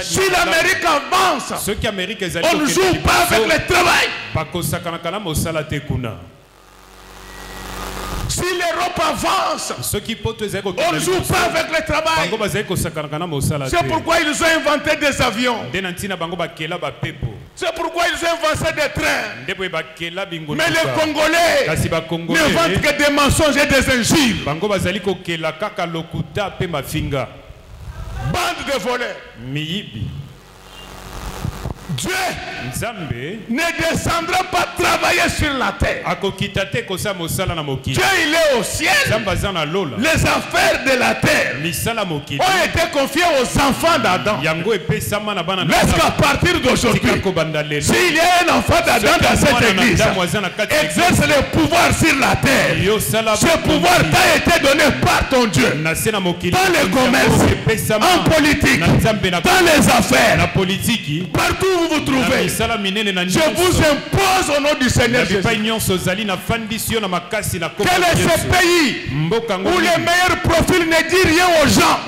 B: Si l'Amérique avance, on ne joue pas avec le travail. Si l'Europe avance, on ne joue pas avec le travail. C'est pourquoi ils ont inventé des avions. C'est pourquoi ils ont inventé des trains. Mais les Congolais ne vendent que des mensonges et des injures. Bande de voleurs. Dieu ne descendra pas travailler sur la terre. Dieu il est au ciel. Les affaires de la terre ont été confiées aux enfants d'Adam. Laisse-qu'à partir d'aujourd'hui, s'il y a un enfant d'Adam dans cette église, exerce le pouvoir sur la terre. Ce pouvoir t'a été donné par ton Dieu. Dans le commerce, en politique, dans les affaires, partout où vous trouvez, je vous impose au nom du Seigneur Jésus. Quel est ce pays où les meilleurs profils ne disent rien aux gens?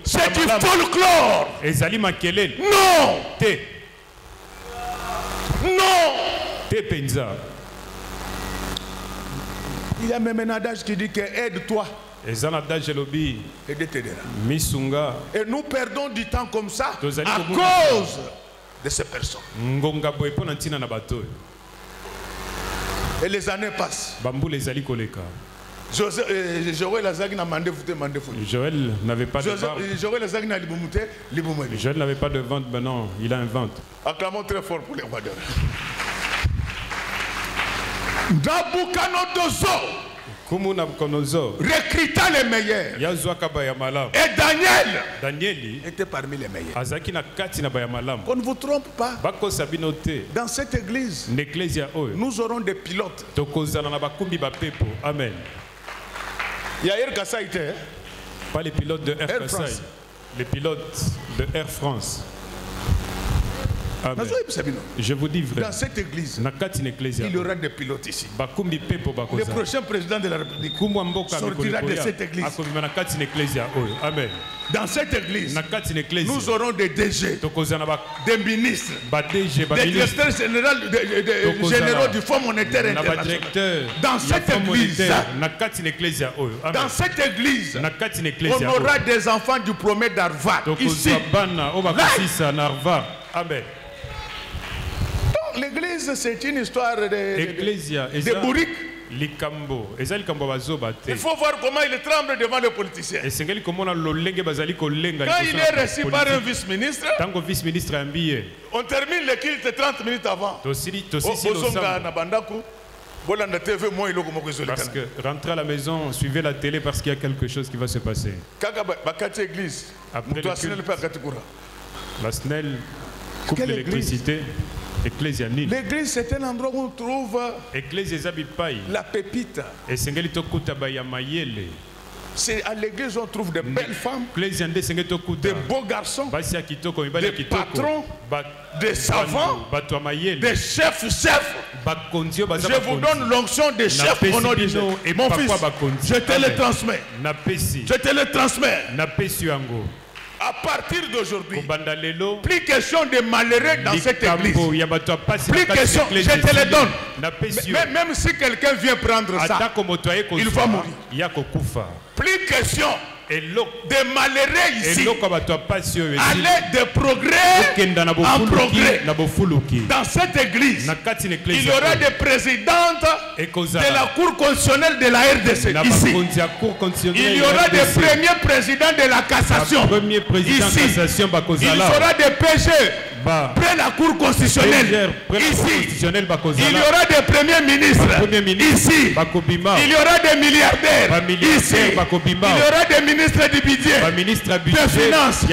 B: C'est du folklore. Non. Non. Il y a même un adage qui dit que aide-toi. Et nous perdons du temps comme ça à cause de ces personnes. Et les années passent.
A: Joël n'avait pas de vente. Joël n'avait pas de vente, mais non, il a un ventre.
B: Acclamons très fort pour les rois d'or. Nabucodonosor recruta les meilleurs. Et Daniel était parmi les meilleurs. Qu'on ne vous trompe pas. Dans cette église, nous aurons des pilotes.
A: Amen.
B: Il y a Air Kassai.
A: Pas les pilotes de Air Kassai. Les pilotes de Air France. Amen. Je vous dis vrai.
B: Dans cette église, il y aura des pilotes ici. Le prochain président de la République sortira de cette église.
A: Amen.
B: Dans cette église, nous aurons des DG, des ministres, des directeurs généraux du Fonds monétaire international. Dans cette église, on aura des enfants diplômés d'Harvard ici.
A: Amen.
B: L'église, c'est une histoire de bourriques. Il faut voir comment il tremble devant les politiciens. Quand il est reçu par un vice-ministre, on termine le culte 30 minutes avant.
A: Parce que rentrer à la maison, suivez la télé parce qu'il y a quelque chose qui va se passer. Après le culte, la SNEL coupe l'électricité.
B: L'église, c'est un endroit où on trouve la pépite. C'est à l'église où on trouve des belles femmes, des beaux garçons, des patrons, des savants, des chefs. Je vous donne l'onction des chefs au nom de Dieu. Mon fils, je te le transmets. Je te le transmets. À partir d'aujourd'hui, plus question de malheureux dans cette église. Plus question, je te le donne. Même si quelqu'un vient prendre ça, il va mourir. Plus question de malheureux ici, aller de progrès en progrès. Dans cette église, il y aura des présidentes de la Cour constitutionnelle de la RDC ici. Il y aura des premiers présidents de la cassation ici. Il y aura des pécheurs près la Cour constitutionnelle ici. Il y aura des premiers ministres ici. Il y aura des milliardaires ici. Il y aura des ministres du budget, des finances,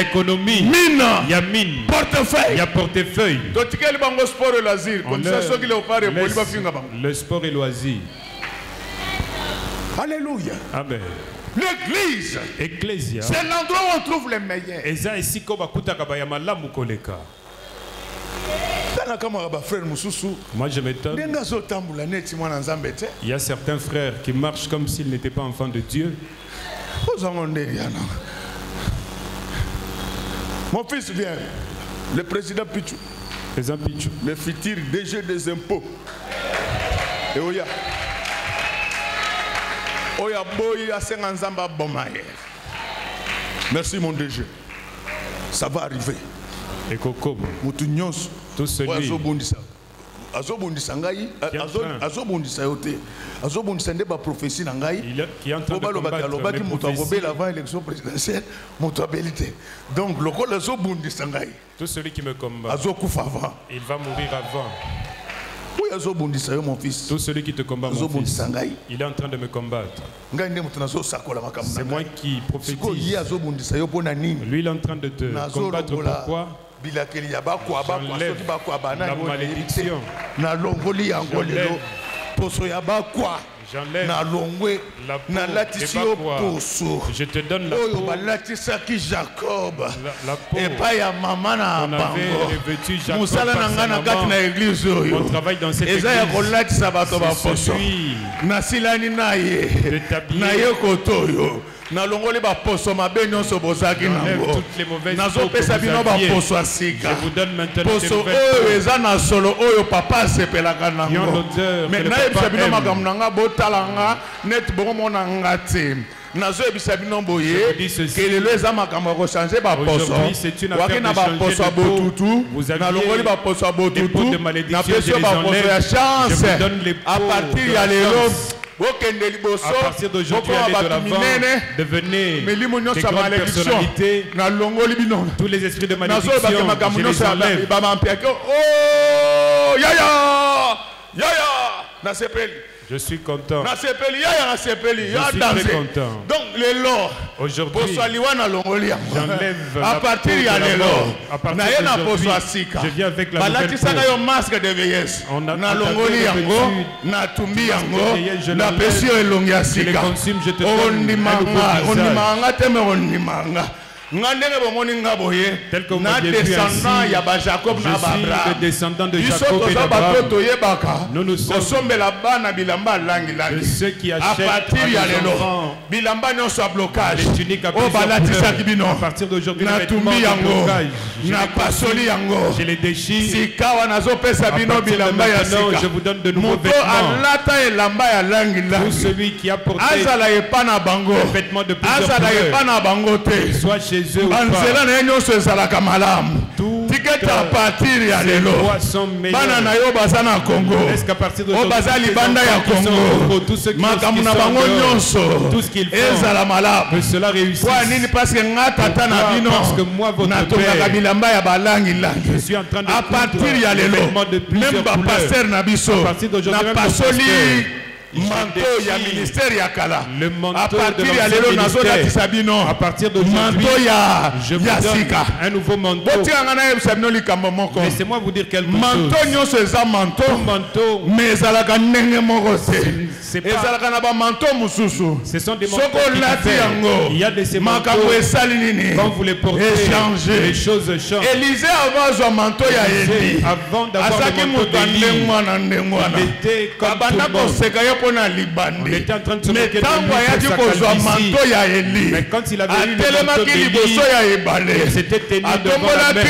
B: économie, mine, portefeuille.
A: Le sport et loisir.
B: Alléluia.
A: Amen.
B: L'église, c'est l'endroit où on trouve les meilleurs.
A: Moi je m'étonne. Il y a certains frères qui marchent comme s'ils n'étaient pas enfants de Dieu.
B: Mon fils vient, le président Pichou, le futur DG des impôts. Et Oya. Oya boy a 50 ans bomaye. Merci mon DG. Ça va arriver.
A: Et Coco.
B: Moutounios.
A: Tout celui.
B: Azobundisa ngai, azobundisa yote. Azobundisa nde ba prophétie na ngai.
A: Qui est en train de combattre
B: moto akobela avant l'élection présidentielle, moto abelite. Donc lokola azobundisa ngai.
A: Tout celui qui me combat.
B: Azokufa avant.
A: Il va mourir avant.
B: Oui, azobundisa yo mon fils.
A: Tout celui qui te combat mon fils. Il est en train de me combattre. C'est moi qui prophétise. Lui il est en train de te combattre. Pourquoi? J'enlève la malédiction. J'enlève la peau. Je te donne la peau. La peau. On avait revêtu Jacob par sa maman. On travaille dans cette église. C'est celui de t'habiller.
B: Nalongoli ba poso mabe nyonso bozaki nango. Nazopesa bino ba poso asika.
A: Je vous donne maintenant
B: poso oyo eza na solo oyo papa sepelaka nango. Mais nayebisa bino makambo nanga botalanga net bomona ngati. Nazo ebisa bino boye kelelo eza makambo ko changer ba poso. Wakina ba poso botutu. Nalongoli ba poso botutu. Na peso ba poso ya chance. À partir ya lelo
A: à partir d'aujourd'hui, aller de l'avant, devenez des grandes personnalités. Tous les esprits de malédiction, je les enlève.
B: Oh,
A: je suis content.
B: Je suis très
A: content.
B: Donc, les lois,
A: aujourd'hui, j'enlève
B: à partir de l'or.
A: Je viens avec la nouvelle peau.
B: Masque de vieillesse.
A: On a je les consume, je te donne tel que vous m'avez vu ainsi, je suis le descendant de Jacob et d'Abraham. Nous sommes de ceux qui achètent les tuniques à plusieurs couleurs. À partir d'aujourd'hui, les vêtements de blocage, je les déchire. À partir de maintenant, je vous donne de nouveaux vêtements. Pour celui qui a porté des vêtements de plusieurs couleurs, soit chez eux ou pas.
B: À partir ya lelo bana na yo bazana Congo o bazali banda ya Congo makambo na bango nyonso ezala malamu
A: cela réussit
B: kwa nini parce que ngata na bino na tonga bilamba ya balangi langi à partir ya lelo même ba pasteur na biso na pasoli manteau ya ministère ya kala
A: le manteau
B: de ministère
A: à partir d'aujourd'hui je vous donne un nouveau manteau. Laissez-moi vous dire quelque chose. Manteau
B: mais
A: ce sont des manteaux qui il y a de ces manteaux quand vous les portez les choses changent.
B: Élisée avant
A: d'avoir le manteau d'Élie il était comme tout le monde. était en train de se moquer de lui pour sa calvitie. Mais quand il avait eu le manteau d'Élie, il s'était tenu devant la mer.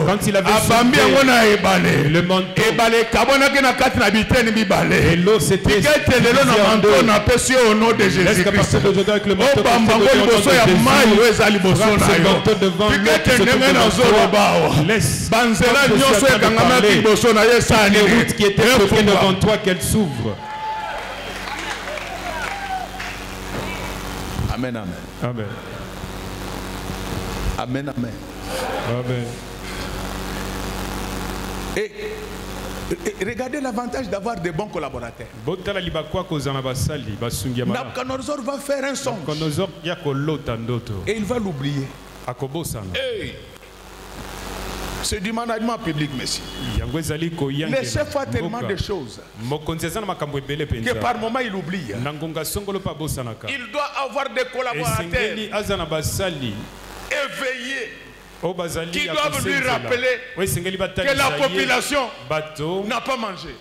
A: Quand il avait soulevé le manteau, et l'eau s'était
B: au nom de Jésus-Christ.
A: Avec le manteau devant laisse les routes qui étaient bloquées devant toi, qu'elles s'ouvrent.
B: Amen, amen.
A: Amen.
B: Amen, amen.
A: Amen.
B: Et regardez l'avantage d'avoir des bons collaborateurs. Nabucodonosor va faire un songe. Et il va l'oublier. Hey. C'est du management public, monsieur. Le chef a tellement de choses que par moment il oublie. Il doit avoir des collaborateurs éveillés qui doivent lui rappeler que la population n'a pas mangé.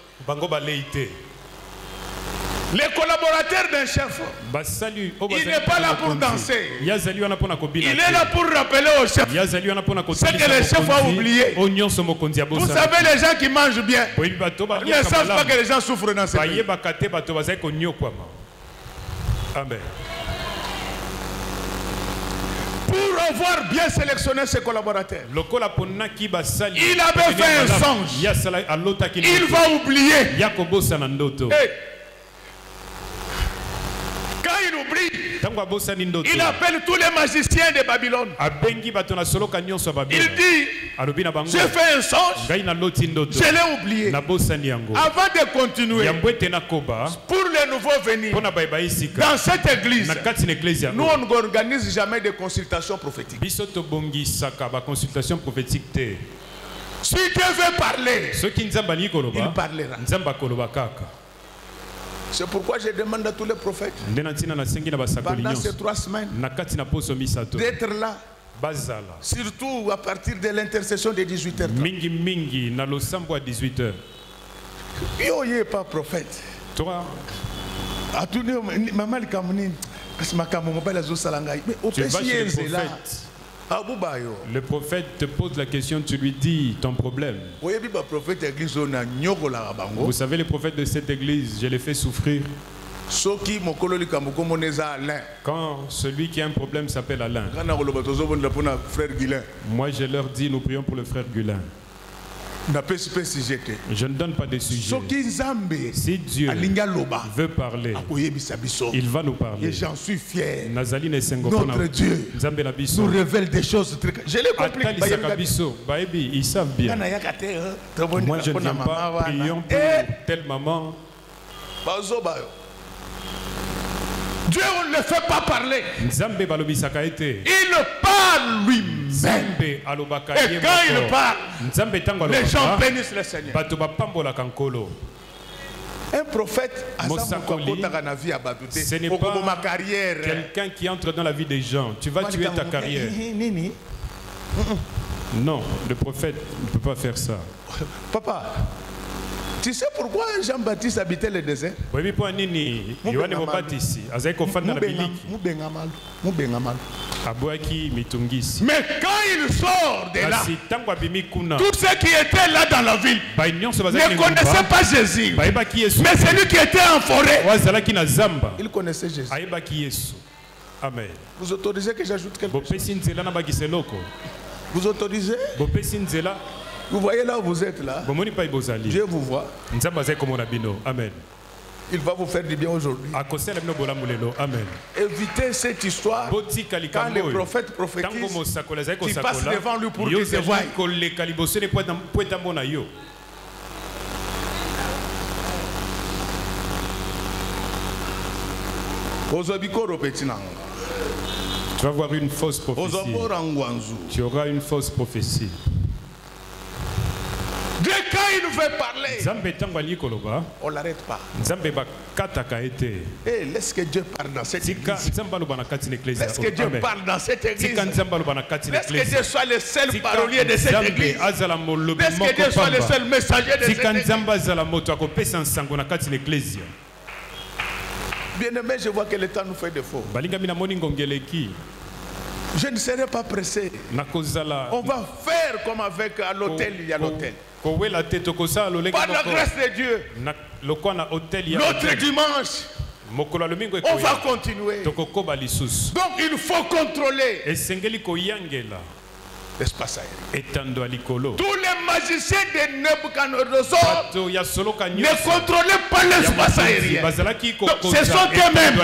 B: Les collaborateurs d'un chef, il n'est pas là pour danser. Il est là pour rappeler au chef ce que le chef a oublié. Vous savez, les gens qui mangent bien ne savent pas que les gens souffrent dans ce pays.
A: Amen.
B: Pour avoir bien sélectionné ses collaborateurs, il avait fait un songe. Il va oublier. Hey. Quand il oublie, il appelle tous les magiciens de Babylone. Il dit, j'ai fait un songe, je l'ai oublié. Avant de continuer, pour les nouveaux venus, dans cette église, nous on n'organise jamais de consultations prophétiques. Si Dieu veut parler, il parlera. C'est pourquoi je demande à tous les prophètes, pendant ces 3 semaines, d'être là. Surtout à partir de l'intercession de 18h. Yo n'est pas prophète.
A: Toi,
B: tu es prophète.
A: Le prophète te pose la question, tu lui dis ton problème. Vous savez, les prophètes de cette église, je les fais souffrir. Quand celui qui a un problème s'appelle Alain, moi je leur dis, nous prions pour le frère Gulin. Je ne donne pas de sujet. Si Dieu veut parler, il va nous parler.
B: Et j'en suis fier. Notre Dieu nous révèle des choses très... Je l'ai compris.
A: Ils savent bien. Moi je ne viens pas, prions pour telle maman.
B: Dieu ne le fait pas parler. Il parle lui-même. Et quand il parle, les gens bénissent le Seigneur. Un prophète,
A: ce n'est pas quelqu'un qui entre dans la vie des gens. Tu vas tuer ta carrière. Non, le prophète ne peut pas faire ça.
B: Papa, tu sais pourquoi Jean-Baptiste habitait le désert? Mais quand il sort de là, tous ceux qui étaient là dans la ville ne connaissaient pas Jésus. Mais celui qui était en forêt, il connaissait Jésus.
A: Amen.
B: Vous autorisez que j'ajoute quelque chose? Vous autorisez? Vous voyez là où vous êtes là. Dieu vous voit.
A: Amen.
B: Il va vous faire du bien aujourd'hui.
A: Amen.
B: Évitez cette histoire. Quand les prophètes prophétisent, tu passes devant lui pour qu'il te voie.
A: Tu vas avoir une fausse prophétie. Tu auras une fausse prophétie.
B: Dieu, quand il nous fait parler, on ne l'arrête pas. Et laisse que Dieu parle dans cette église. Laisse que Dieu parle dans cette église. Laisse que Dieu soit le seul parolier de cette église. Laisse que Dieu soit le seul messager de cette église. Bien aimé, je vois que le temps nous fait défaut. Je ne serai pas pressé. On va faire comme avec à l'hôtel, il y a l'hôtel. Par la grâce de Dieu, l'autre dimanche, on va continuer. Donc il faut contrôler l'espace aérien. Tous les magiciens de Nebuchadnezzar ne contrôlaient pas l'espace aérien. Donc, ce sont eux-mêmes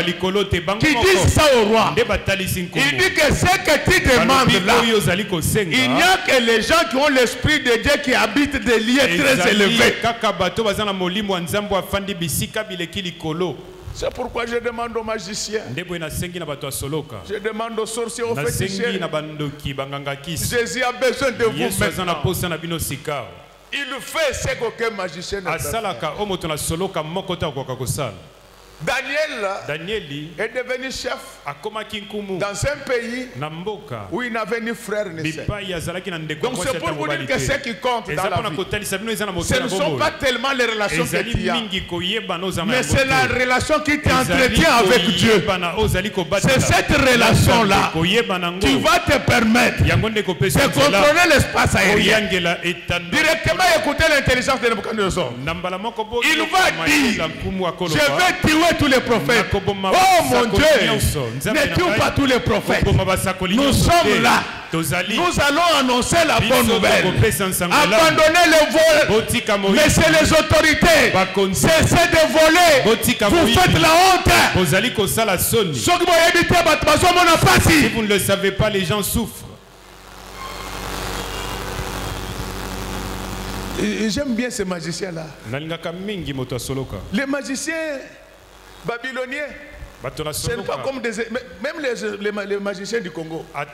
B: qui disent ça au roi. Il dit que ce que tu demandes là, il n'y a que les gens qui ont l'esprit de Dieu qui habitent des lieux très élevés. C'est pourquoi je demande aux magiciens, je demande aux sorciers, aux féticheurs. Jésus a besoin de vous maintenant. Il fait ce qu'aucun magicien ne peut faire. Daniel est devenu chef dans un pays où il n'avait ni frère ni sœur. Donc c'est pour vous dire que ce qui compte dans la vie, ce ne sont pas tellement les relations que tu as, mais c'est la relation qui t'entretient avec Dieu. C'est cette relation-là qui va te permettre de contrôler l'espace aérien. Directement écouter l'intelligence de Nebuchadnezzar. Il va dire, je vais tuer tous les prophètes. Oh mon Dieu, ne tue pas tous les prophètes. Nous sommes là. Nous allons annoncer la bonne nouvelle. Abandonnez le vol. Laissez les autorités. Cessez de voler. Vous faites la honte.
A: Si vous ne le savez pas, les gens souffrent.
B: J'aime bien ces magiciens-là. Les magiciens babyloniens, ce n'est pas comme même les magiciens du Congo. Quand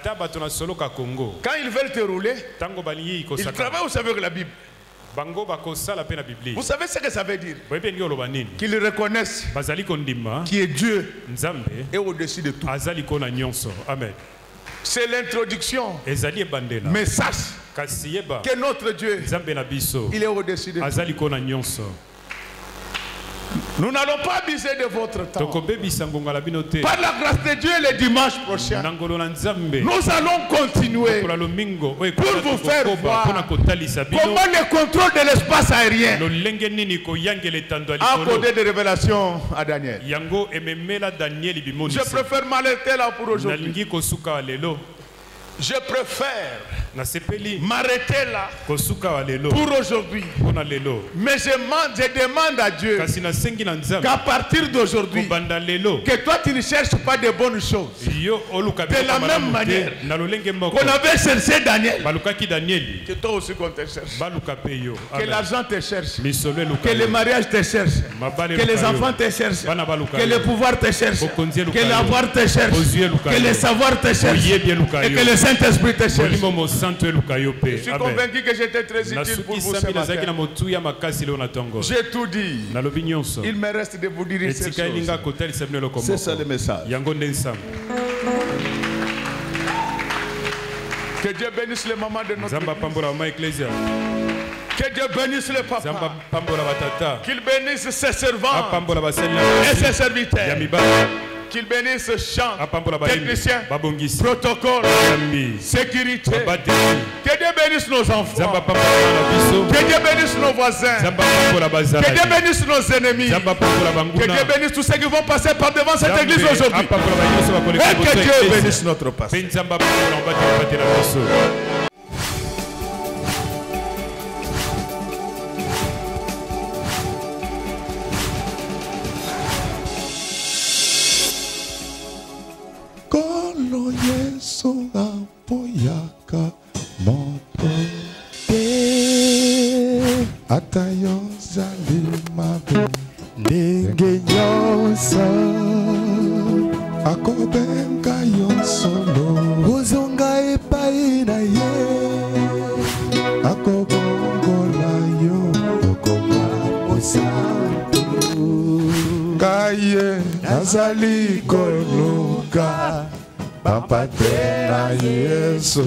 B: ils veulent te rouler, ils travaillent, vous savez, avec la Bible. Vous savez ce que ça veut dire? Qu'ils reconnaissent qui est Dieu et au-dessus de tout.
A: Amen.
B: C'est l'introduction. Mais sache que notre Dieu, il est au-dessus de tout. Nous n'allons pas abuser de votre temps. Par la grâce de Dieu, le dimanche prochain, nous allons continuer pour vous faire voir comment le contrôle de l'espace aérien a accordé des révélations à Daniel. Je préfère m'arrêter là pour aujourd'hui. Je préfère m'arrêter là pour aujourd'hui. Mais je demande à Dieu qu'à partir d'aujourd'hui, que toi tu ne cherches pas de bonnes choses. De la même manière qu'on avait cherché Daniel, que toi aussi qu'on te cherche. Que l'argent te cherche. Que le mariage te cherche. Que les enfants te cherchent. Que le pouvoir te cherche. Que l'avoir te cherche. Que le savoir te cherche. Et que le Saint-Esprit te cherche. Je suis convaincu que j'étais très utile pour vous ce matin. J'ai tout dit. Il me reste de vous dire ces choses. C'est ça le message. Que Dieu bénisse les mamans de notre église. Que Dieu bénisse les papas. Qu'il bénisse ses servants et ses serviteurs. Qu'il bénisse chant, technicien, protocole, sécurité. Que Dieu bénisse nos enfants. Que Dieu bénisse nos voisins. Que Dieu bénisse nos ennemis. Que Dieu bénisse tous ceux qui vont passer par devant cette église aujourd'hui. Et que Dieu bénisse notre pasteur.
F: Yesu apoyaka moto te ata yozali mabe ndenge nyonso akobenga yo solo ozonga epai na ye akobongola yo okoma mosantu kaye nazali koluka Bapate na Yesu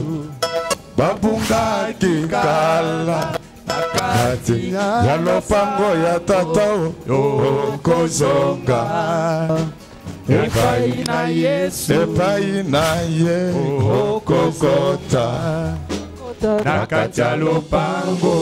F: babungaki kala kati ya lopango ya tata okozonga
D: epai na Yesu,
F: epai na ye okokota
D: na kati ya lopango.